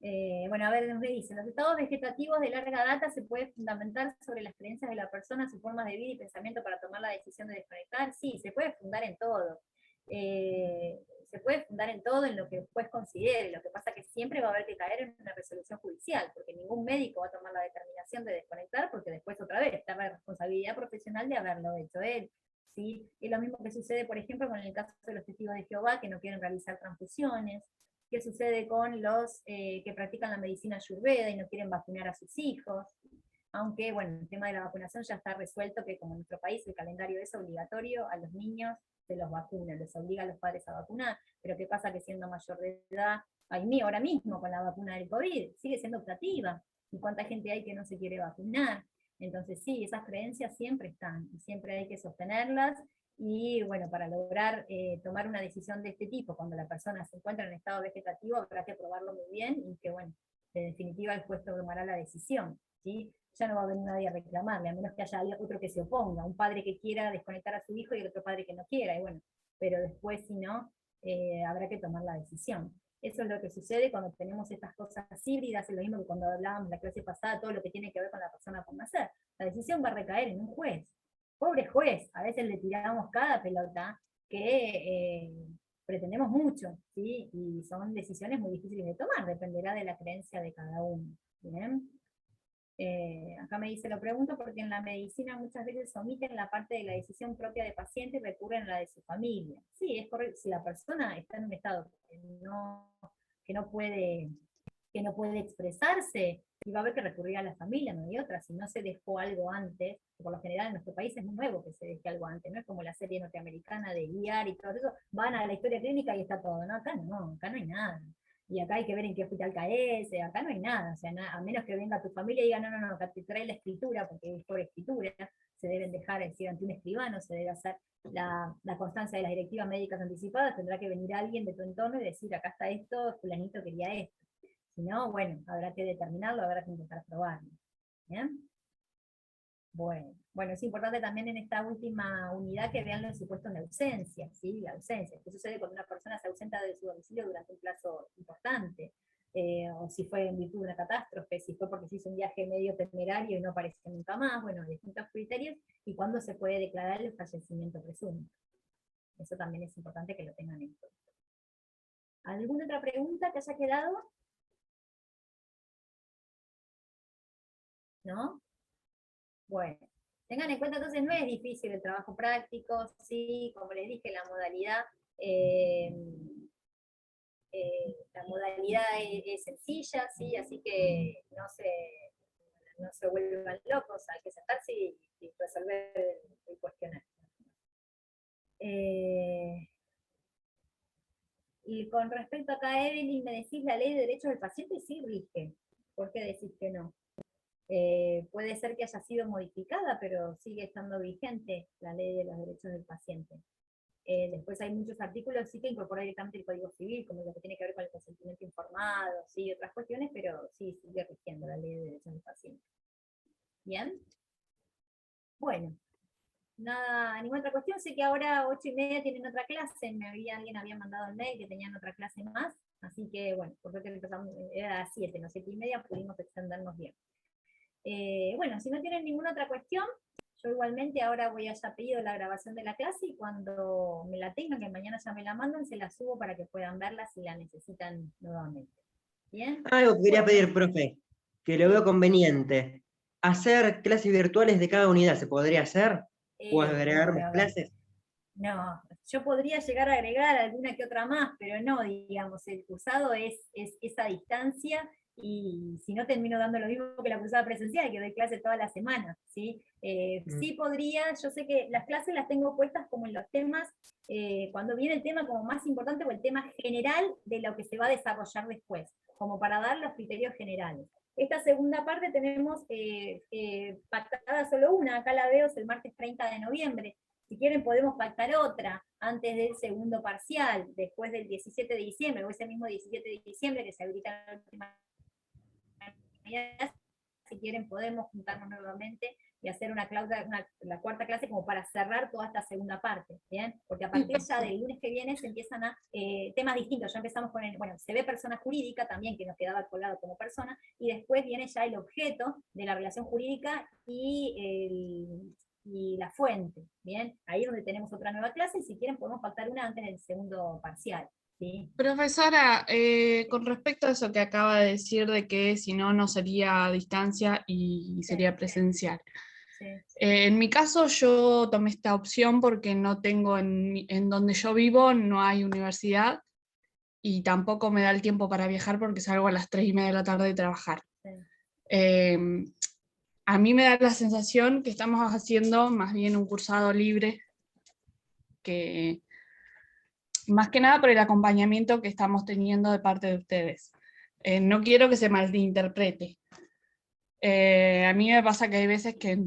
Bueno, a ver, nos dice, los estados vegetativos de larga data se puede fundamentar sobre las creencias de la persona, sus formas de vida y pensamiento para tomar la decisión de desconectar. Sí, se puede fundar en todo. Se puede fundar en todo, en lo que después considere. Lo que pasa es que siempre va a haber que caer en una resolución judicial, porque ningún médico va a tomar la determinación de desconectar, porque después otra vez está la responsabilidad profesional de haberlo hecho él. ¿Sí? Es lo mismo que sucede, por ejemplo, con el caso de los testigos de Jehová que no quieren realizar transfusiones. ¿Qué sucede con los que practican la medicina ayurveda y no quieren vacunar a sus hijos? Aunque, bueno, el tema de la vacunación ya está resuelto, que como en nuestro país el calendario es obligatorio, a los niños se los vacuna, les obliga a los padres a vacunar, pero ¿qué pasa que siendo mayor de edad, ahora mismo con la vacuna del COVID, sigue siendo optativa? ¿Y cuánta gente hay que no se quiere vacunar? Entonces sí, esas creencias siempre están, y siempre hay que sostenerlas. Y bueno, para lograr tomar una decisión de este tipo, cuando la persona se encuentra en estado vegetativo, habrá que probarlo muy bien y que, bueno, en definitiva el juez tomará la decisión, ¿sí? Ya no va a venir nadie a reclamarle, a menos que haya otro que se oponga, un padre que quiera desconectar a su hijo y el otro padre que no quiera, y bueno, pero después si no, habrá que tomar la decisión. Eso es lo que sucede cuando tenemos estas cosas híbridas, es lo mismo que cuando hablábamos en la clase pasada, todo lo que tiene que ver con la persona por nacer. La decisión va a recaer en un juez. Pobre juez, a veces le tiramos cada pelota que pretendemos mucho, ¿sí? Y son decisiones muy difíciles de tomar, dependerá de la creencia de cada uno. ¿Bien? Acá me dice, lo pregunto porque en la medicina muchas veces omiten la parte de la decisión propia del paciente y recurren a la de su familia. Sí, es correcto, si la persona está en un estado que no puede expresarse, y va a haber que recurrir a la familia, no hay otra. Si no se dejó algo antes, que por lo general en nuestro país es muy nuevo que se deje algo antes, no es como la serie norteamericana de guiar y todo eso, van a la historia clínica y está todo, no, acá no hay nada. Y acá hay que ver en qué hospital caes, acá no hay nada, o sea, a menos que venga tu familia y diga, no, acá te trae la escritura, porque es por escritura, se deben dejar, es decir, ante un escribano, se debe hacer la constancia de las directivas médicas anticipadas, tendrá que venir alguien de tu entorno y decir, acá está esto, fulanito quería esto. Si no, bueno, habrá que determinarlo, habrá que intentar probarlo. ¿Bien? Bueno, es importante también en esta última unidad que vean los supuestos de ausencia, ¿sí? La ausencia. ¿Qué sucede cuando una persona se ausenta de su domicilio durante un plazo importante? o si fue en virtud de una catástrofe, si fue porque se hizo un viaje medio temerario y no apareció nunca más, bueno, distintos criterios, y cuándo se puede declarar el fallecimiento presunto. Eso también es importante que lo tengan en cuenta. ¿Alguna otra pregunta que haya quedado? ¿No? Bueno, tengan en cuenta entonces, no es difícil el trabajo práctico, sí, como les dije, la modalidad es sencilla, sí, así que no se vuelvan locos, hay que sentarse y resolver el cuestionario. Y con respecto acá, Evelyn, me decís la ley de derechos del paciente, sí rige. ¿Por qué decís que no? Puede ser que haya sido modificada, pero sigue estando vigente la ley de los derechos del paciente. Después hay muchos artículos sí que incorporan directamente el Código Civil, como lo que tiene que ver con el consentimiento informado, sí, otras cuestiones, pero sí sigue rigiendo la ley de derechos del paciente. ¿Bien? Bueno, nada, ninguna otra cuestión. Sé que ahora 8:30 tienen otra clase, alguien había mandado el mail que tenían otra clase más, así que bueno, por lo que empezamos, era a las 7, no 7:30, pudimos extendernos bien. Bueno, si no tienen ninguna otra cuestión, yo igualmente ahora voy a ya pedido la grabación de la clase y cuando me la tengan, que mañana ya me la mandan, se la subo para que puedan verla si la necesitan nuevamente. ¿Bien? Algo que quería pedir, profe, que lo veo conveniente. ¿Hacer clases virtuales de cada unidad se podría hacer? ¿O agregar más clases? No, yo podría llegar a agregar alguna que otra más, pero no, digamos, el cursado es esa distancia, y si no termino dando lo mismo que la cursada presencial, que doy clases todas las semanas, ¿sí? Sí podría, yo sé que las clases las tengo puestas como en los temas, cuando viene el tema como más importante, o el tema general de lo que se va a desarrollar después, como para dar los criterios generales. Esta segunda parte tenemos pactada solo una, acá la veo, es el martes 30 de noviembre, si quieren podemos pactar otra antes del segundo parcial, después del 17 de diciembre, o ese mismo 17 de diciembre que se habilita la última. Si quieren podemos juntarnos nuevamente y hacer la cuarta clase como para cerrar toda esta segunda parte, ¿bien? Porque a partir ya del lunes que viene se empiezan a temas distintos, ya empezamos con se ve persona jurídica también, que nos quedaba colgado como persona, y después viene ya el objeto de la relación jurídica y la fuente, ¿bien? Ahí es donde tenemos otra nueva clase, y si quieren podemos pactar una antes del segundo parcial. Sí. Profesora, con respecto a eso que acaba de decir de que si no, no sería a distancia y sería presencial. Sí. En mi caso yo tomé esta opción porque no tengo, en donde yo vivo no hay universidad y tampoco me da el tiempo para viajar porque salgo a las 3:30 de la tarde de trabajar. Sí. A mí me da la sensación que estamos haciendo más bien un cursado libre, que más que nada por el acompañamiento que estamos teniendo de parte de ustedes. No quiero que se malinterprete. A mí me pasa que hay veces que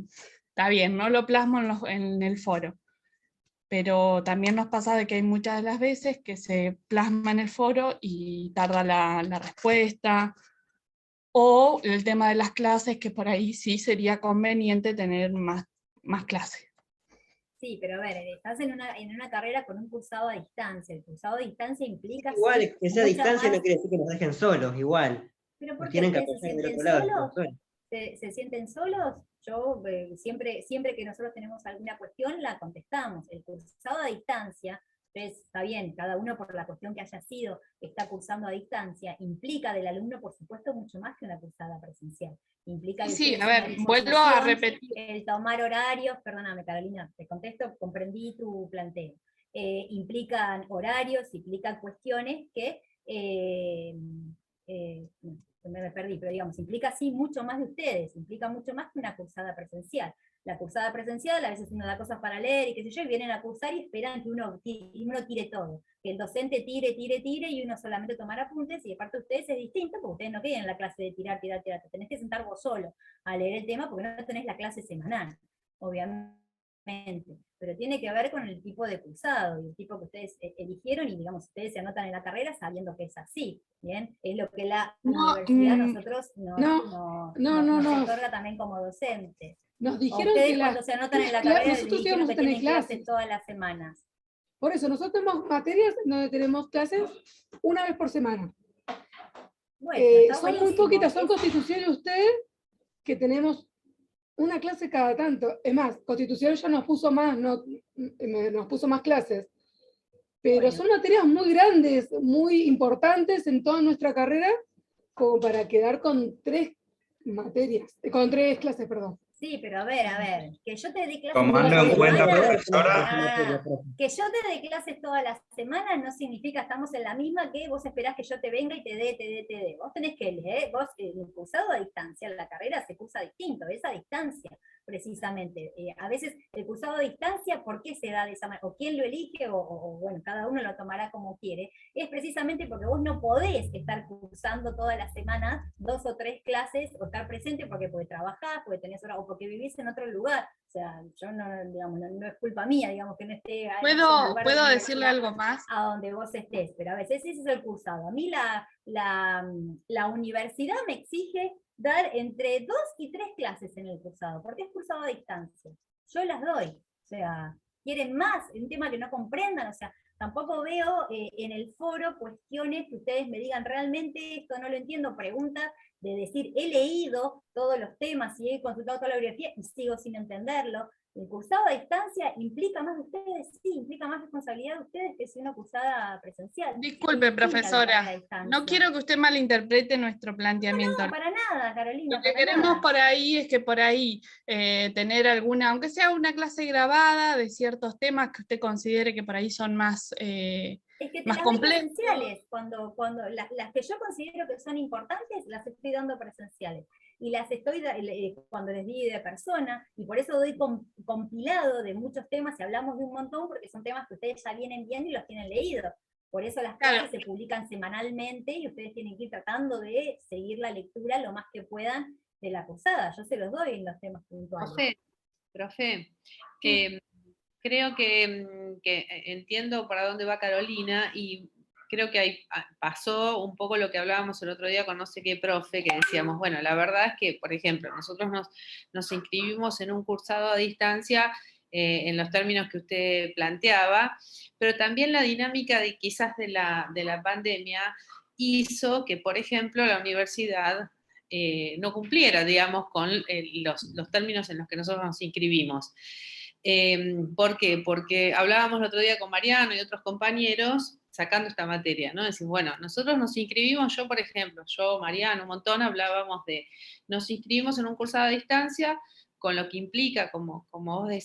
está bien, no lo plasmo en el foro, pero también nos pasa de que hay muchas de las veces que se plasma en el foro y tarda la respuesta, o el tema de las clases, que por ahí sí sería conveniente tener más clases. Sí, pero a ver, estás en una carrera con un cursado a distancia. El cursado a distancia implica... Igual, que sea a distancia no quiere decir que nos dejen solos, igual. ¿Pero por qué tienen que ustedes se apoyar del sienten otro lado. solos? ¿Se sienten solos? Yo siempre que nosotros tenemos alguna cuestión la contestamos. El cursado a distancia, entonces está bien, cada uno por la cuestión que haya sido está cursando a distancia, implica del alumno por supuesto mucho más que una cursada presencial. Implica sí, a ver, vuelvo a repetir. El tomar horarios, perdóname Carolina, te contesto, comprendí tu planteo. Implican horarios, implican cuestiones que me perdí, pero digamos, implica sí mucho más de ustedes, implica mucho más que una cursada presencial. La cursada presencial, a veces uno da cosas para leer y qué sé yo, y vienen a cursar y esperan que uno tire todo, que el docente tire, y uno solamente tomar apuntes, y de parte de ustedes es distinto, porque ustedes no queden en la clase de tirar, te tenés que sentar vos solo a leer el tema, porque no tenés la clase semanal, obviamente. Pero tiene que ver con el tipo de cursado y el tipo que ustedes eligieron, y digamos, ustedes se anotan en la carrera sabiendo que es así, ¿bien? Es lo que la universidad nosotros nos otorga también como docentes. Nos dijeron ustedes que cuando se anotan en la carrera nosotros dijeron íbamos que a tener tienen clases clases todas las semanas. Por eso, nosotros tenemos materias donde tenemos clases una vez por semana. Bueno, está son muy buenísimo. poquitas, son Constitución y usted, que tenemos una clase cada tanto. Es más, Constitución ya nos puso más, nos puso más clases. Pero Bueno. son materias muy grandes, muy importantes en toda nuestra carrera, como para quedar con 3 materias, con 3 clases, perdón. Sí, pero a ver, que yo te dé clases Tomando todas en las cuenta, semanas, profesora, que yo te dé clases todas las semanas no significa estamos en la misma que vos esperás que yo te venga y te dé. Vos tenés que leer, vos el cursado a distancia, la carrera se cursa distinto, es a distancia, precisamente. A veces el cursado a distancia, ¿por qué se da de esa manera? O quién lo elige, o bueno, cada uno lo tomará como quiere. Es precisamente porque vos no podés estar cursando todas las semanas 2 o 3 clases, o estar presente porque trabajar, porque tenés hora, o porque vivís en otro lugar. O sea, yo no, digamos, no es culpa mía, digamos, que no esté ahí en ese lugar de ¿Puedo la decirle universidad algo más? a donde vos estés, pero a veces ese es el cursado. A mí la universidad me exige dar entre 2 y 3 clases en el cursado, porque es cursado a distancia. Yo las doy, o sea, quieren más, un tema que no comprendan, o sea, tampoco veo en el foro cuestiones que ustedes me digan realmente esto no lo entiendo, preguntas de decir, he leído todos los temas y he consultado toda la bibliografía y sigo sin entenderlo. El cursado a distancia implica más de ustedes, sí, implica más responsabilidad de ustedes que si una cursada presencial. Disculpe, profesora, no quiero que usted malinterprete nuestro planteamiento. No, para nada, Carolina. Lo que queremos por ahí es que por ahí tener alguna, aunque sea una clase grabada de ciertos temas que usted considere que por ahí son más es que te más las doy complejos. presenciales, cuando las que yo considero que son importantes, las estoy dando presenciales. Y las estoy, cuando les di de persona, y por eso doy compilado de muchos temas, y hablamos de un montón, porque son temas que ustedes ya vienen viendo y los tienen leídos. Por eso las clases se publican semanalmente, y ustedes tienen que ir tratando de seguir la lectura lo más que puedan de la cursada. Yo se los doy en los temas puntuales. Profe, creo que entiendo para dónde va Carolina y creo que ahí pasó un poco lo que hablábamos el otro día con no sé qué profe, que decíamos, bueno, la verdad es que, por ejemplo, nosotros nos inscribimos en un cursado a distancia en los términos que usted planteaba, pero también la dinámica de quizás de la pandemia hizo que, por ejemplo, la universidad no cumpliera, digamos, con los términos en los que nosotros nos inscribimos. ¿Por qué? Porque hablábamos el otro día con Mariano y otros compañeros sacando esta materia, ¿no? Decir, bueno, nosotros nos inscribimos, yo por ejemplo, Mariano, un montón, hablábamos nos inscribimos en un cursado a distancia, con lo que implica, como vos decís,